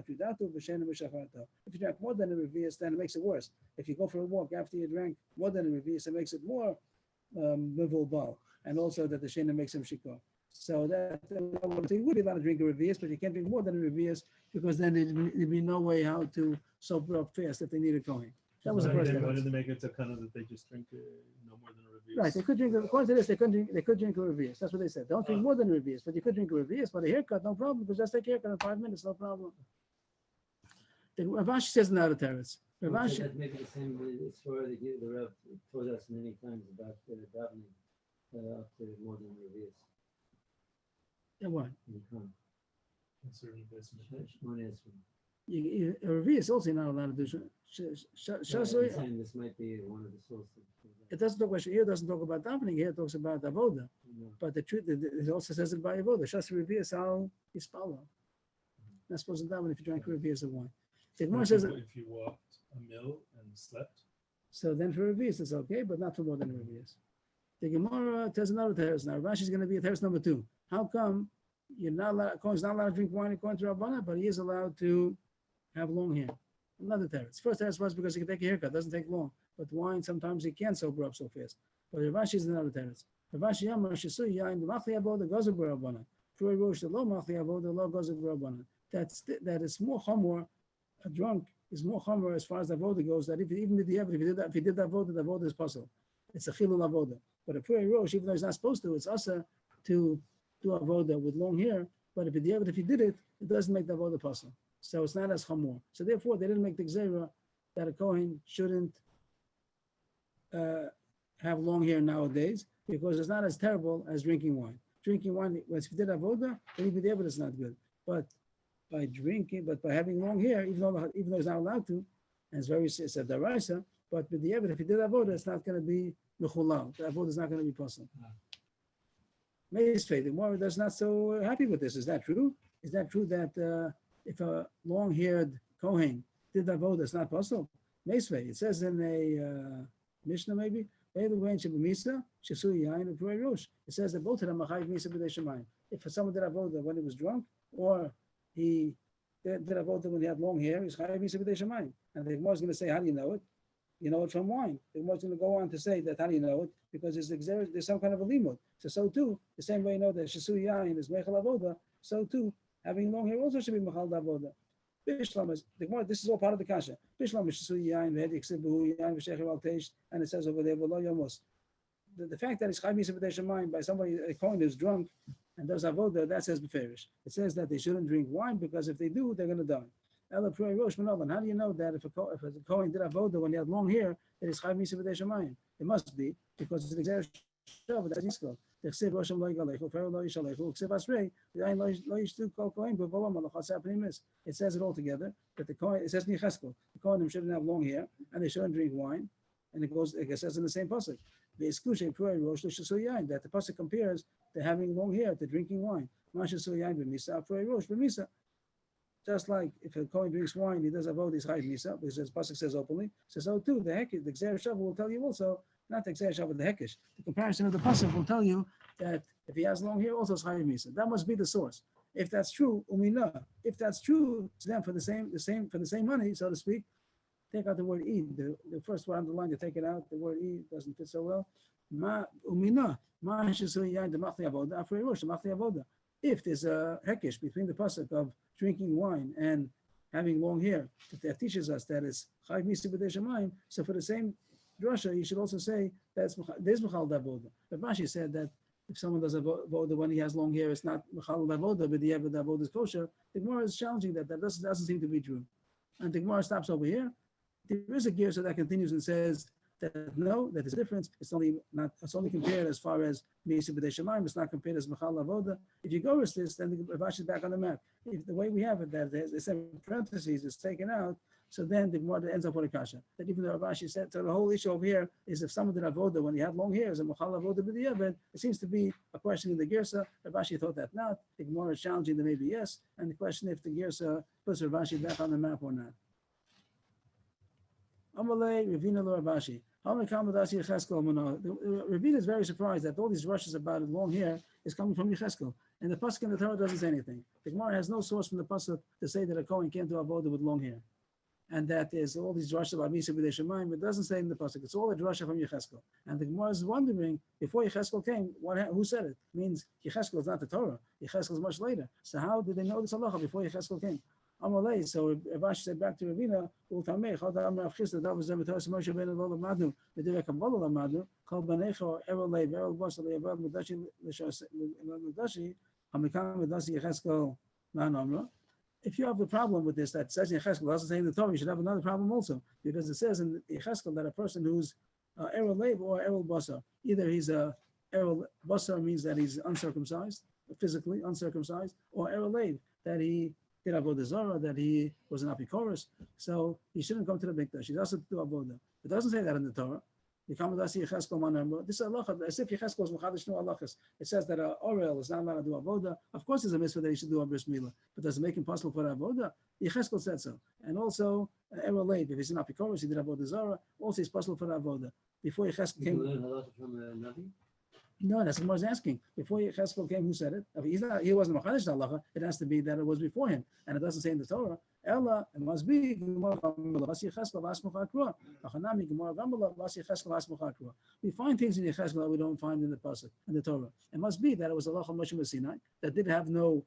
you drank more than a revius, then it makes it worse. If you go for a walk after you drank more than a revius, it makes it more mivul, and also that the shena makes him shikor. So that you would be allowed to drink a revius, but you can't drink more than a revius because then there'd be no way how to sober up fast if they needed going. That was the Why first did difference. they make it to kind of that they just drink no more than a review? Right, they could drink, according to this, they could drink a revius. That's what they said. Don't drink more than a revius, but you could drink a revius, but a haircut, no problem, because just take a haircut in 5 minutes, no problem. Then Rav Ashi says in the other teretz. Rav Okay, Ashi, that may be the same as far as the Rav told us many times about davening up to more than revius. yeah, what? You can't. In certain basement. Shimon Esrei. A revius also you're not allowed to do. I'm saying this might be one of the sources. It doesn't talk about, here it doesn't talk about davening, here it talks about avoda. But the truth, it also says it by avoda. Shas revius al yispalo. Not supposed to daven if you drank a revius of wine. The Gemara says, If you walked a mil and slept, so then for revius it's okay, but not for more than a revius. The Gemara tells another teretz. Now Rashi is going to be a teretz number 2. How come you're not allowed? Kohen's not allowed to drink wine according to Rabbana, but he is allowed to have long hair. Another teretz. First teretz was because he can take a haircut, doesn't take long. But wine sometimes he can't sober up so fast. But Rashi is another teretz. Rashi Yamar Shesu Yain the Machli Avoda goes over Rabbana. For a Rosh the Lo Machli Avoda Lo goes over Rabbana. That is more chamor. A drunk is more chamor as far as the avoda goes. That if even if he did that avoda, the avoda is possible. It's a chilul avoda. But a prayer rosh, even though he's not supposed to, it's also to do avoda with long hair. But if he did it, it doesn't make the avoda possible. So it's not as chamor. So therefore, they didn't make the gzera that a kohen shouldn't have long hair nowadays because it's not as terrible as drinking wine. Drinking wine, if you did avoda, then even the avoda is not good. But by having long hair, even though he's not allowed to, and it's a daraisa, but with the evidence, if he did avoda, it's not going to be mechulal. The avoda is not going to be possible. Meisvei, the Gemara is not so happy with this. Is that true? Is that true that if a long-haired kohen did avoda, it's not possible? Meisvei, it says in a Mishnah maybe, it says that both of them are chayiv misa b'dei shemayim. If someone did avoda when he was drunk, or he did avoda when he had long hair, he's chayiv misa b'dei shemayim. And the Gemara is going to say, how do you know it? You know it from wine. The Gemara is going to go on to say that, how do you know it? Because there's some kind of a limud. So too, the same way you know that shesu yain is mechal avoda, so too, having long hair also should be mechal avoda. Bishlam is the Gemara. This is all part of the kasha. Bishlam is shesu yain v'hediksibu yain v'shecher al teish, and it says over there v'lo yomos. The fact that it's chayiv misa b'dei shemayim by somebody, a kohen who's drunk and does avoda, that says beferish. It says that they shouldn't drink wine because if they do, they're going to die. Ela Prei Rosh Manovan. How do you know that if a kohen did avoda when he had long hair, that it's chayiv misa b'dei shemayim? It must be because it's an exertion. That's Yisrael. They say Rosham lo yigalechu, Pharaoh lo yishalechu, Ksiv Asrei, Yain lo yishtu kol kohen b'volam malachas hapnimis. It says it all together. That the kohen, it says in Yecheskel, the kohenim shouldn't have long hair and they shouldn't drink wine, and it says in the same pasuk. The exclusion Prei Rosh L'Shasu Yain, that the pasuk compares to having long hair to drinking wine. Mashasu Yain b'misa, Prei Rosh b'misa. Just like if a kohen drinks wine, he does avodah his chayiv misa, because the pasuk says openly. So too, the hekesh, the gzer shavu will tell you also, not the gzer shavu, the hekesh. The comparison of the pasuk will tell you that if he has long hair, also it's chayiv misa. That must be the source. If that's true, umina. If that's true, to them for the same money, so to speak, take out the word e. The first one underlined, you take it out. The word e doesn't fit so well. Ma umina. Ma shesu yain the machli avoda. Afrei rosh the machli avoda. If there's a hekesh between the pasuk of drinking wine and having long hair, that teaches us that it's chayiv misa b'dei shemayim. So for the same drasha, you should also say that there's mechal d'avoda. But Rashi said that if someone does avoda when he has long hair, it's not mechal avoda, but the avoda is kosher. The Gemara is challenging that. That doesn't seem to be true. And the Gemara stops over here. There is a gear that continues and says that no, that is a difference. It's only compared as far as Mesa B'dei Shemaim. It's not compared as Mechal Avoda. If you go with this, then the Rashi is back on the map. If the way we have it, that it's in parentheses, it's taken out. So then the Gemara ends up with a kasha. That even though Rashi said, so the whole issue over here is if someone did Avoda when he had long hair, is a Mechal Avoda B'diavad, it seems to be a question in the Girsa. Rashi thought that not. The Gemara is challenging that maybe yes. And the question if the Girsa puts Rashi back on the map or not. Amalei Ravina lo Ravashi. Ravina is very surprised that all these rushes about long hair is coming from Yecheskel. And the pasuk in the Torah doesn't say anything. The Gemara has no source from the pasuk to say that a Kohen can't do avodah with long hair. And that is all these drashas about Misa B'dei Shemaim, but it doesn't say in the pasuk. It's all a drasha from Yecheskel. And the Gemara is wondering, before Yecheskel came, who said it? It means Yecheskel is not the Torah. Yecheskel is much later. So how did they know this halacha before Yecheskel came? Amalei. So Rashi said back to Ravina, Ultamei, Chadam Rav Chisda, that was Zematos Moshe Ben Elolam Madu, Medivek Kabbalah Madu, Kol Banecho, Erolei, Erol Bosel, Erol Medashi, Medashi, Hamikam Medasi Yecheskel, Manamra. If you have a problem with this, that says in Yecheskel, doesn't say in the Torah, you should have another problem also, because it says in Yecheskel that a person who's Erol Lev or Erol Basar, either he's a Erol Basar means that he's uncircumcised, physically uncircumcised, or Erol Lev, that he did avodah zarah, that he was an apikoros, so he shouldn't come to the mikdash. He doesn't do avodah. It doesn't say that in the Torah. This is halacha, as if Yecheskel is mechadish no halachas. It says that Orel is not allowed to do avodah. Of course, there's a mitzvah that he should do a bris milah, but does it make him possible for avodah? Yecheskel said so. And also, Erol Lev, if he's an apikoros, he did avodah zarah. Also, he's possible for avodah. Before Yecheskel came. learn halacha from Navi? No, that's what I was asking. Before Yecheskel came, who said it? I mean, he wasn't Machadish Halacha. It has to be that it was before him. And it doesn't say in the Torah. Ella, it must be we find things in Yecheskel that we don't find in the Pasuk, in the Torah. It must be that it was Halacha Moshe Sinai that did have no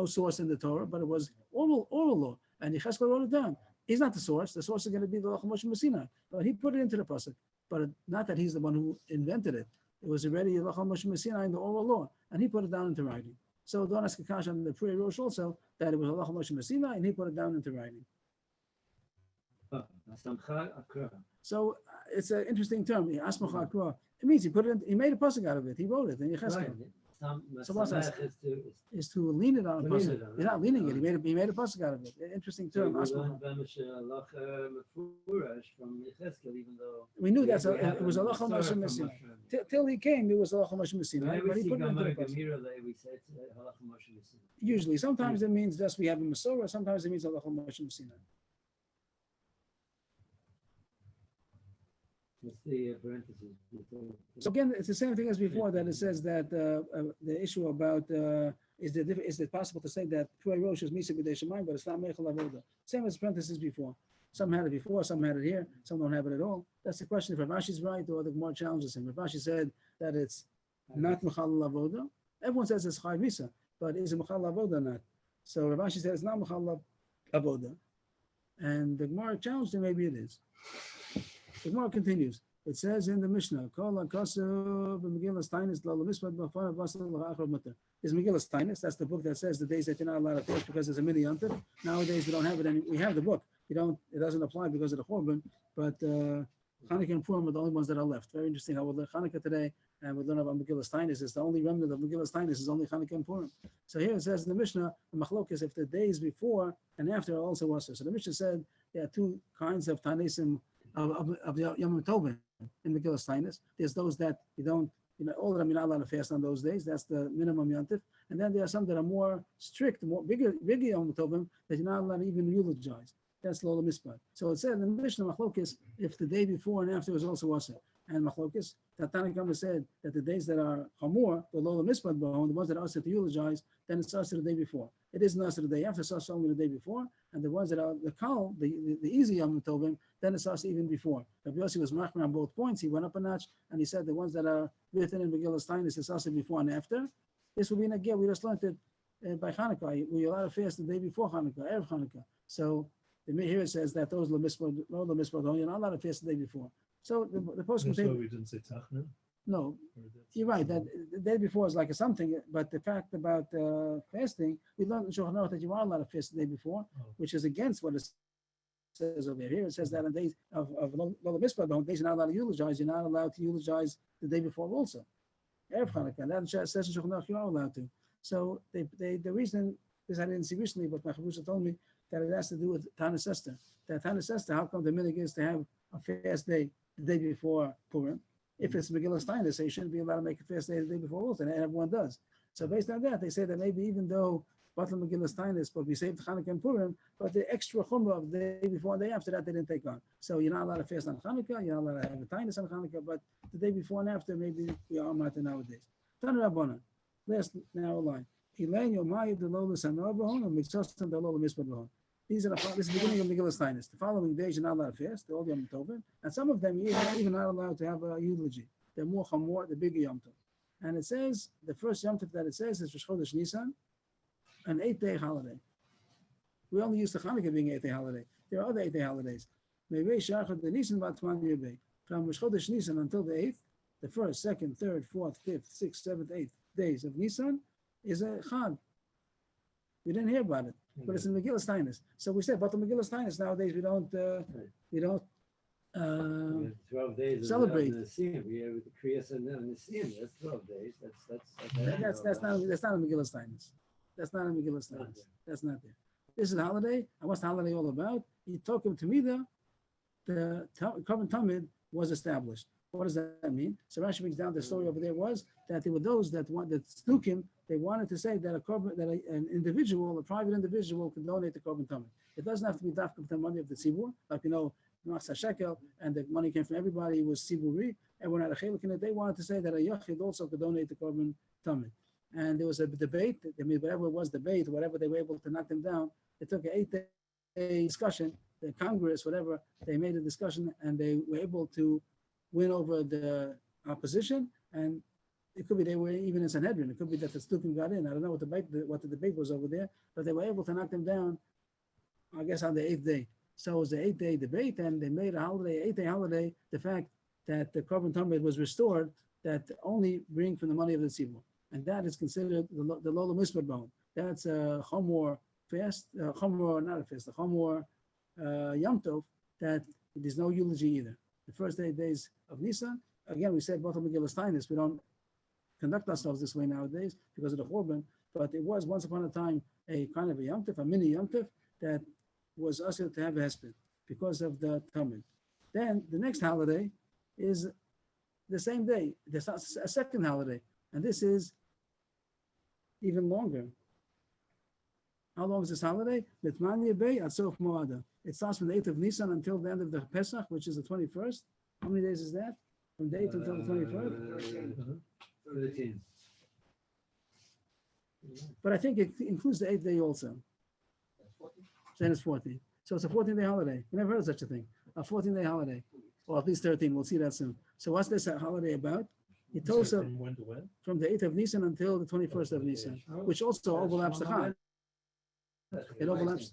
source in the Torah, but it was oral law. And Yecheskel wrote it down. He's not the source. The source is going to be the Halacha Moshe Sinai. But he put it into the Pasuk. But not that he's the one who invented it. It was already Halacha Moshe Sinai in the oral law, and he put it down into writing. So don't ask Akash on the Pri Rosh also that it was Halacha Moshe Sinai, and he put it down into writing. So it's an interesting term. Asmacha Akra. It means he put it in, he made a pasuk out of it. He wrote it in Yecheskel. So what's that? Is to lean it on a pasuk. He's not leaning it. He made a pasuk out of it. Interesting term. We knew that it was Halacha Moshe Sinai. Till he came, it was Halacha Moshe Sinai, but he put it into the pasuk. Usually, sometimes it means just we have a Masorah. Sometimes it means Halacha Moshe Sinai. What's the parentheses? So again, it's the same thing as before, that it says that the issue about is it possible to say that Purei Rosh is Misa B'dei Shemaim, but it's not Meichel Avoda. Same as parentheses before. Some had it before, some had it here, some don't have it at all. That's the question if Rav Ashi's right or the Gemara challenges him. Rav Ashi said that it's not Mechal Avoda. Everyone says it's Chai Misa, but is it Mechal Avoda or not? So Rav Ashi said it's not Mechal Avoda. And the Gemara challenged him, maybe it is. The Gemara continues. It says in the Mishnah, is Megillah Steinus. That's the book that says the days that you're not allowed to fish because there's a mini yontif. Nowadays we don't have it any. We have the book. It doesn't apply because of the Chorban, but Hanukkah and Purim are the only ones that are left. Very interesting how we learn Hanukkah today and we learn about Megillah Steinus. It's the only remnant of Megillah Steinus is only Hanukkah and Purim. So here it says in the Mishnah, the Machlokes, if the days before and after are also Wasser. So the Mishnah said there are two kinds of Tanesim of Yom Tovim in Megillah Steinus. There's those that you don't, all of them you're not allowed to fast on those days. That's the minimum yontif. And then there are some that are more strict, bigger Yom Tovim that you're not allowed to even eulogize. That's Lola Mispad. So it said in the Mishnah Machlokes, if the day before and after was also Wasser. And Machlokes, that Tanakh said that the days that are Hamor, the Lola Mispad, the ones that are also to eulogize, then it's also the day before. It isn't also the day after, it's also only the day before. And the ones that are the Kal, the easy Yom Tovim, then it's also even before. Rabbi Yossi was machmir on both points. He went up a notch and he said the ones that are written in Megillah Steinus is also before and after. This will be in a gear. We just learned it by Hanukkah. We're allowed to fast the day before Hanukkah, Erev Hanukkah. So here it says that those Lemispod, you're not allowed to fast the day before. So the post That's why we didn't say Tachnun. No, Or that's- you're right, that the day before is like a something, but the fact about fasting, we learned in Shulchan Aruch that you are allowed to fast the day before, Oh. which is against what it says over here. Here it says that on days of Lola Mitzvah, on days you're not allowed to eulogize, you're not allowed to eulogize the day before also. Erev Chanukah, and that says in Shulchan Aruch you are allowed to. So the reason, this I didn't see recently, but my Chavusha told me that it has to do with Tanis Esther. That Tanis Esther, how come the minhag is to have a fast day the day before Purim? If it's Megillah Steiner, so you shouldn't be allowed to make a fast day the day before also, and everyone does. So based on that, they say that maybe even though Batal Megillah Steiner is supposed to be saved Chanukah and Purim, but the extra chumrah of the day before and the day after that they didn't take on. So you're not allowed to fast on Chanukah, you're not allowed to have a Tainus on Chanukah, but the day before and after maybe we are matter nowadays. Tanu Rabbana, last narrow line. Elaine Yomai Delola Sanobahon and Mitzostan Delola Mispabahon. This is the beginning of Megillah Steinus. The following days you're not allowed to fast, they're all Yom Tovim, and some of them you're even not allowed to have a eulogy. They're more chamor, the bigger Yom Tov. And it says, the first Yom Tov that it says is Rosh Chodesh Nisan, an 8-day holiday. We only use the Hanukkah being an 8-day holiday. There are other 8-day holidays. Maybe Shachar the Nisan Batman Yebei. From Rosh Chodesh Nisan until the 8th, the 1st, 2nd, 3rd, 4th, 5th, 6th, 7th, 8th days of Nisan is a Chag. We didn't hear about it, but it's in Megillah Steinus. So we said, but the Megillah Steinus nowadays we don't We have 12 days. Celebrate. Of Nisim. We have the Kriyas and Nisim. That's 12 days. That's not a Megillah Steinus. That's not a Megillah Steinus. That's not there. This is a holiday. And what's the holiday all about? Yitokim Tamida, the Korban Tamid was established. What does that mean? So Rashi brings down the story over there was that there were those that Stukim, they wanted to say that an individual, a private individual, could donate the Korban Tamid. It doesn't have to be dafka the money of the tzibur, like Masa Shekel, and the money came from everybody. It was tziburi. Everyone had a chelik in it. They wanted to say that a yachid also could donate the Korban Tamid. And there was a debate. I mean, whatever it was debate, whatever they were able to knock them down. It took an 8-day discussion. The Congress, whatever, they made a discussion, and they were able to win over the opposition, and it could be they were even in Sanhedrin. It could be that the Stukim got in. I don't know what the debate was over there, but they were able to knock them down, I guess, on the 8th day. So it was the 8-day debate, and they made a holiday, 8-day holiday, the fact that the Korban Tamid was restored, that only bring from the money of the tzibur. And that is considered the Lola Mitzvah bone. That's a Chomor fast, Chomor, not a fast, a Chomor Yom Tov, that there's no eulogy either. The first 8 days of Nisan, again, we said both of Megillah Steinus, we don't conduct ourselves this way nowadays because of the Churban, but it was once upon a time a kind of a Yom Tov, a mini Yom Tov, that was usher to have a hesped because of the Tamid. Then the next holiday is the same day. There's a second holiday, and this is even longer. How long is this holiday? Litmania Bay at Sof Moada. It starts from the 8th of Nisan until the end of the Pesach, which is the 21st. How many days is that? From the 8th until the 21st? 13. But I think it includes the 8th day also. Then it's 14. So it's a 14-day holiday. We never heard of such a thing. A 14-day holiday. Or at least 13. We'll see that soon. So what's this holiday about? It So tells us from when to when? from the 8th of Nisan until the 21st of Nisan, which also overlaps the Chag. It overlaps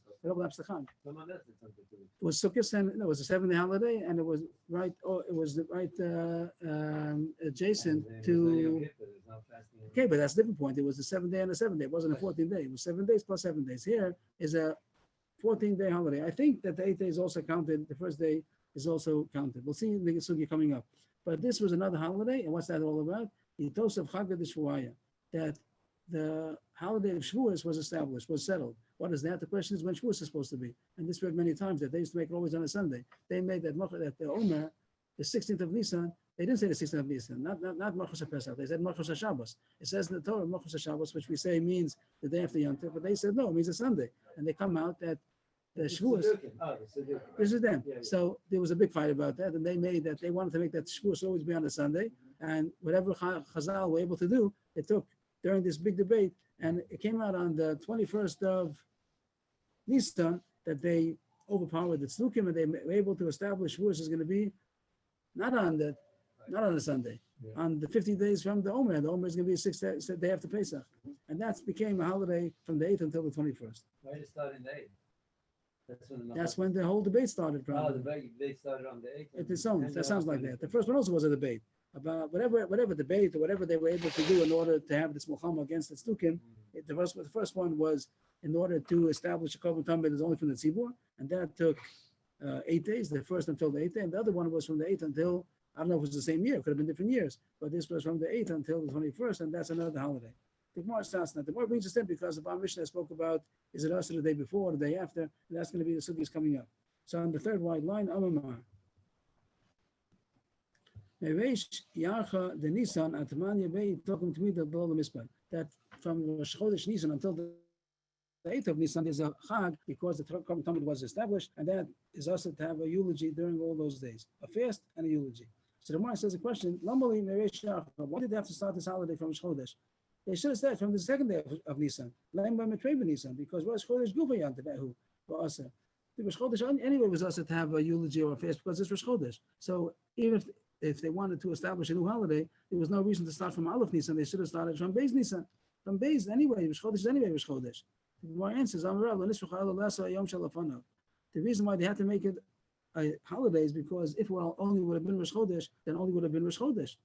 the Chag. It was Sukkot, and it was a 7-day holiday, and it was right adjacent to. Okay, but that's a different point. It was a 7-day and a 7-day. It wasn't a 14-day. It was 7 days plus 7 days. Here is a 14-day holiday. I think that the 8 days also counted. The first day is also counted. We'll see the Sugi coming up. But this was another holiday, and what's that all about? Yitos of Chag Shvuaya, that the holiday of Shavuos was established, was settled. What is that? The question is when Shavuos is supposed to be. And this read many times that they used to make it always on a Sunday. They made that the Omer, the 16th of Nisan, they didn't say the 16th of Nisan, not Malchus HaPesach. They said Malchus HaShabbos. It says in the Torah, Malchus HaShabbos, which we say means the day after Yom Tov, but they said no, it means a Sunday. And they come out that the Shavuos, this is them. So there was a big fight about that, and they made that, they wanted to make that Shavuos always be on a Sunday, and whatever Chazal were able to do, it took during this big debate, and it came out on the 21st of Nisan that they overpowered the Tzlukim, and they were able to establish Shavuos is going to be not on a Sunday, on the 50 days from the Omer. The Omer is going to be a 6th day after Pesach, and that became a holiday from the 8th until the 21st. Why did it start in the 8th? That's when the whole debate started. Oh, Probably. the debate started on the 8th. That sounds like that. The first one also was a debate. about whatever debate or whatever they were able to do in order to have this Muhammad against the Stukim. The first one was in order to establish a Korban Tamid is only from the Tzibur, and that took 8 days, the first until the 8th day, and the other one was from the 8th until, I don't know if it was the same year, it could have been different years, but this was from the 8th until the 21st, and that's another holiday. The Gemara starts now. The Gemara brings us in because the Bar Mishnah spoke about, is it us the day before or the day after, and that's going to be the sugis coming up. So on the third wide line, Amamar. Mevesh Yarcha the Nisan Atman Yevei talking to me the Mispan that from Rosh Chodesh Nisan until the 8th of Nisan is a Chag because the Korban Tamid was established, and that is also to have a eulogy during all those days, a fast and a eulogy. So the Gemara says a question: Lamali Mevesh Yarcha. Why did they have to start this holiday from Rosh Chodesh? They should have started from the second day of Nisan, Lam by Metrei Nisan, because Rosh Chodesh Gufa Yantavehu Ba'asa. The Rosh Chodesh anyway was also to have a eulogy or a fast because it's Rosh Chodesh. So even if they wanted to establish a new holiday, there was no reason to start from Aleph Nisan. They should have started from Beis Nisan. From Beis anyway, Rosh Chodesh is anyway Rosh Chodesh. The Gemara answers, the reason why they had to make it a holiday is because if it only would have been Rosh Chodesh, then only would have been Rosh Chodesh.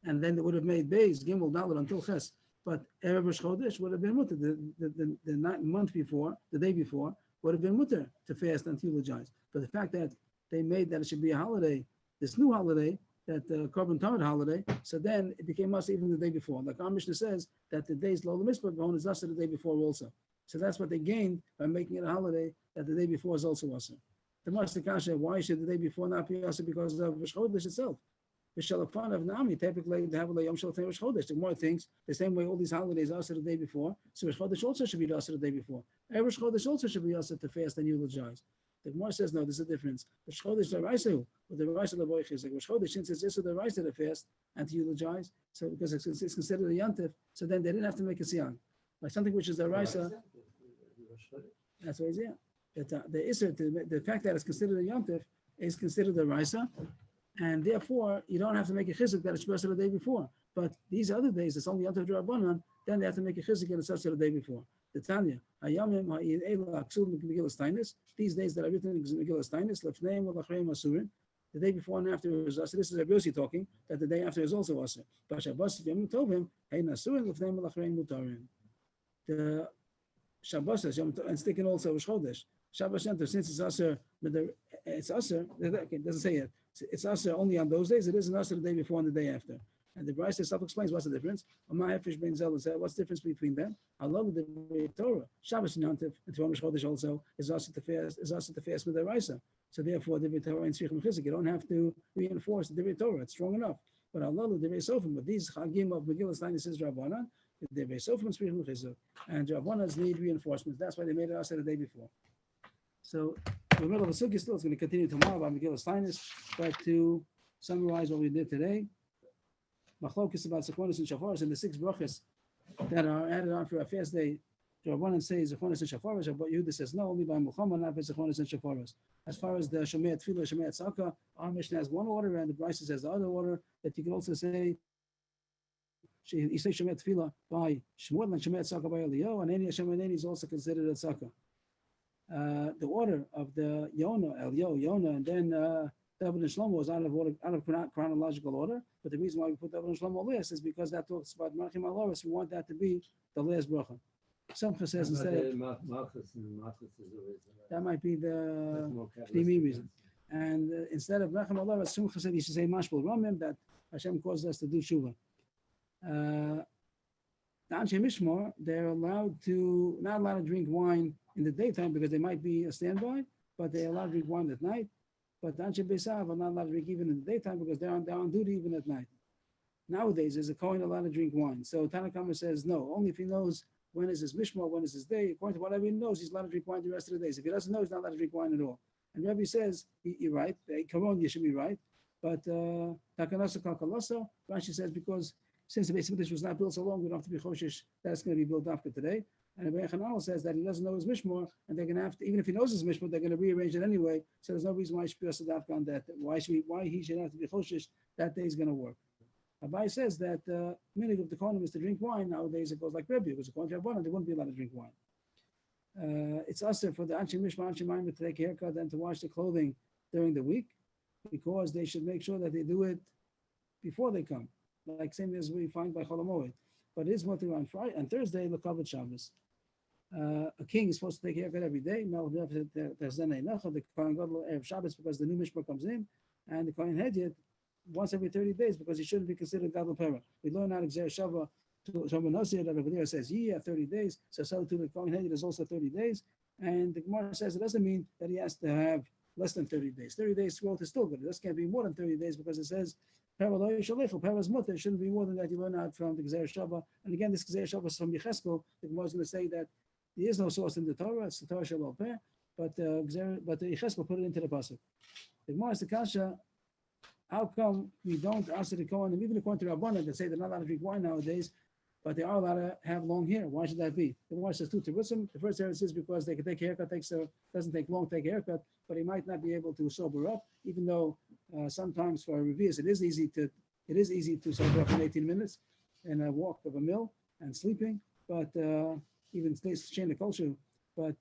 And then they would have made Beis, Gimel, Dalet until Ches. But Erev Rosh Chodesh would have been mutter. The month before, the day before, would have been mutter to fast and to eulogize. But the fact that they made that it should be a holiday, this new holiday, that the Korban Tamid holiday, so then it became us even the day before. Like our Mishnah says that the days Lola Mitzvah B'Hon is us the day before also. So that's what they gained by making it a holiday that the day before is also us. The Master Kasha, why should the day before not be us? Because of Rosh Chodesh itself. The Shalafan of Nami, typically they have a Yom Shalafan Rosh Chodesh. The more things, the same way all these holidays are the day before, so Rosh Chodesh also should be us the day before. Every Rosh Chodesh also should be us to fast and eulogize. The Gemara says no, there's a difference. Rosh Chodesh the Raisu, with the Raisu the Boich is like Rosh Chodesh, since it's just the Raisu to fast and to eulogize, so because it's considered a Yantif, so then they didn't have to make a Siyam. Like something which is the Raisu, that's what it's the fact that it's considered a Yantif is considered a Raisu. And therefore, you don't have to make a chizuk that it's supposed to the day before. But these other days, it's only Yom Tov Rabbanan, then they have to make a chizuk and it's supposed to the day before. The Tanya, these days that are written in Megillah Stainis, the day before and after is Asr. This is Rabbi Yossi talking, that the day after is also Asr. The Shabbos is Yom Tov, and sticking also Rosh Chodesh. Shabbos Yom Tov, since it's Asr, it's Asr, it doesn't say it. It's Asr only on those days. It isn't Asr the day before and the day after. And the Brisa self-explains what's the difference. What's the difference between them? I love the Torah. Shabbos and Yom Tov and Rosh Chodesh also is Asr to fast with the Brisa. So therefore, the Torah and Tzrichim Chizuk, you don't have to reinforce the Torah. It's strong enough. But I love the Sofim. But these Chagim of Megillah Stainis says Rabbanan, the Sofim and Tzrichim Chizuk, and Rabbanans need reinforcements. That's why they made it Asr the day before. So the middle of the Sukkah still is going to continue tomorrow about Megillah Stainis, but to summarize what we did today, Machlokes about Zechonos and Shafaros and the 6 brachas that are added on for a fast day. The Rabbanan says Zechonos and Shafaros, but Yehuda says no, only by Muhammad, not by Zechonos and Shafaros. As far as the Shemei Tefillah, Shemei Tzaka, our Mishnah has one order and the Brisa says the other order, that you can also say, you say Shemei Tefillah by Shmuel and Shemei Tzaka by Eliyahu, and any Hashem and any is also considered a Tzaka. The order of the Yonah, and then David and Shlomo is out of chronological order. But the reason why we put David and Shlomo last is because that talks about Malchim Aloris. We want that to be the last bracha. Somcha says instead of that might be the Pnimi reason. And instead of Malchim Aloris, Simcha said you should say Mashpul Ramim, that Hashem caused us to do Shuvah. The Anshe Mishmor, they're not allowed to drink wine in the daytime because they might be a standby, but they're allowed to drink wine at night. But the Anshe Beisav are not allowed to drink even in the daytime because they're on duty even at night. Nowadays, is a Kohen allowed to drink wine? So Tanakama says no, only if he knows when is his Mishmor, when is his day. According to whatever he knows, he's allowed to drink wine the rest of the days. If he doesn't know, he's not allowed to drink wine at all. And Rabbi says, you're right, Karon, you should be right. But Takanasa Kalkalasa, Rashi says, because since the Beis Hamikdash was not built so long, we don't have to be choshish that it's going to be built after today. And Rabbi Chananel says that he doesn't know his Mishmor, and they're going to have to, even if he knows his Mishmor, they're going to rearrange it anyway. So there's no reason why he should be Asadafka on that. Why he should have to be choshish that day is going to work. Abai says that many of the Kohanim is to drink wine. Nowadays it goes like Rebbe, because according to Rabbanan, they wouldn't be allowed to drink wine. It's also for the Anshe Mishmor, Anshe Mayim to take a haircut and to wash the clothing during the week, because they should make sure that they do it before they come, like same as we find by Chol Hamoed. But it is mutter on Friday and Thursday, Lekavod Shabbos. A king is supposed to take haircut every day. The Kohen Gadol Erev Shabbos because the new Mishpah comes in, and the Kohen Hedyot once every 30 days because he shouldn't be considered Gadol Pera. We learn out of Gzer Shava to Rabbi Nasir that over there says, yeah, 30 days. So to the Kohen Hedyot is also 30 dadays. And the Gemara says it doesn't mean that he has to have less than 30 days. 30 days growth is still good. This can't be more than 30 days because it says Para's mutter. It shouldn't be more than that. You learn out from the Gzer Shava. And again, this Gzer Shava is from Yecheskel. The Gemara is going to say that there is no source in the Torah. It's the Torah Shabbat Peh, but the Yecheskel put it into the pasuk. The Gemara is the kasha. How come we don't answer the Kohen? Even according to Rabbanan, that say they're not allowed to drink wine nowadays, but they are allowed to have long hair. Why should that be? The Gemara says two terutzim. The first answer is because they can take a haircut. Doesn't take long to take a haircut, but he might not be able to sober up. Even though sometimes for reviewers it is easy to sober up in 18 minutes, and a walk of a mill and sleeping. But even today's change the culture. But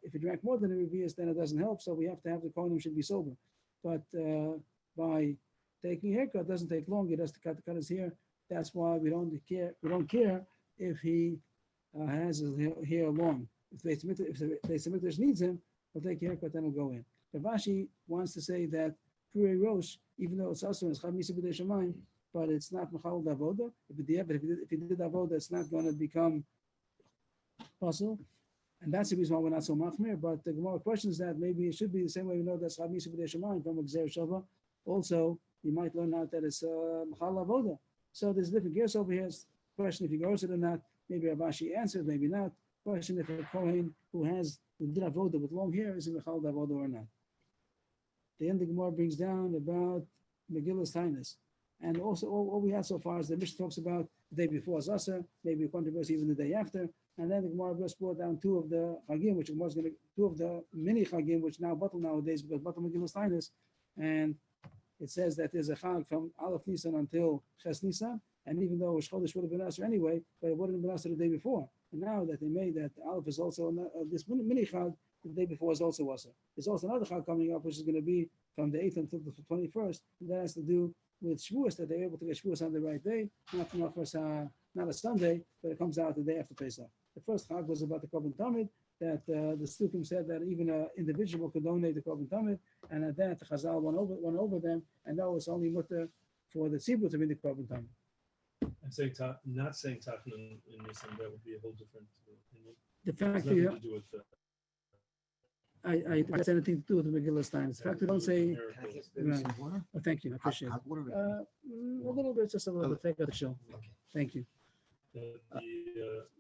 if you drank more than a reviewers, then it doesn't help. So we have to have the Kohanim should be sober. But by taking a haircut doesn't take long. He has to cut his hair. That's why we don't care. We don't care if he has his hair long. If the Beis Hamikdash needs him, he'll take a haircut, then he'll go in. Rav Ashi wants to say that Purei Rosh, even though it's also in Chav Misa B'dei Shamayim, but it's not Mechal Davoda. If he did Davoda, it's not going to become puzzle. And that's the reason why we're not so machmir. But the Gemara questions that maybe it should be the same way we know that's Chav Misa B'dei Shamayim from Gzer Shava. Also, you might learn out that it's Mechal Davoda. So there's different gears over here. Question if he goes it or not. Maybe Rav Ashi answered, maybe not. Question if a Kohen who did avoda with long hair is in Mechal Davoda or not. The end of the Gemara brings down about Megillah's Tainus. And also all we have so far is the Mishnah talks about the day before Zasa, maybe controversy even the day after. And then the Gemara just brought down two of the Chagim, which was going to two of the mini Chagim, which now bottle nowadays because bottle Megillah's Tainus. And it says that there's a Chag from Aleph Nisan until Ches Nisan, and even though Chodesh would have been Asr anyway, but it wouldn't have been Asr the day before. And now that they made that Aleph is also this mini Chag, the day before is also Asr. There's also another Chag coming up, which is going to be from the 8th until the 21st, and that has to do with Shavuos, that they're able to get Shavuos on the right day, not a Sunday, but it comes out the day after Pesach. The first Chag was about the Korban Tamid, that the Sukkim said that even an individual could donate the Korban Tamid, and at that the Chazal went over them, and that was only mutter for the Tzibur to be the Korban Tamid. And saying not saying Tachan in Nisan, that would be a whole different opinion. The fact Nothing that to do with I has anything to do with the Megillah's time. The fact we don't say, Can I get maybe some water? oh, thank you, I appreciate it. Hot water? A little bit, just a little bit. Take out the show. Thank you.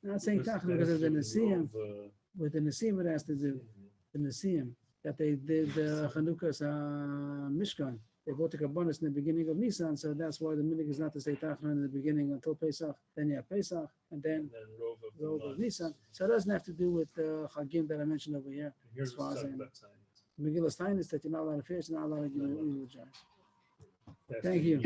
Not saying Tachan because of the Nesiim. With the Nesiim, it has to do the Nesiim that they did Chanukah's Mishkan. They bought the Kabbanis in the beginning of Nisan, so that's why the minig is not to say Tachan in the beginning until Pesach. Then you have Pesach, and then Rov of Nisan. So it doesn't have to do with the Chagim that I mentioned over here. Here's As far what's as talking I know. about Sinai. Megillah's Tainus that you're not allowed to fish, not allowed to eulogize. That's Thank the- you.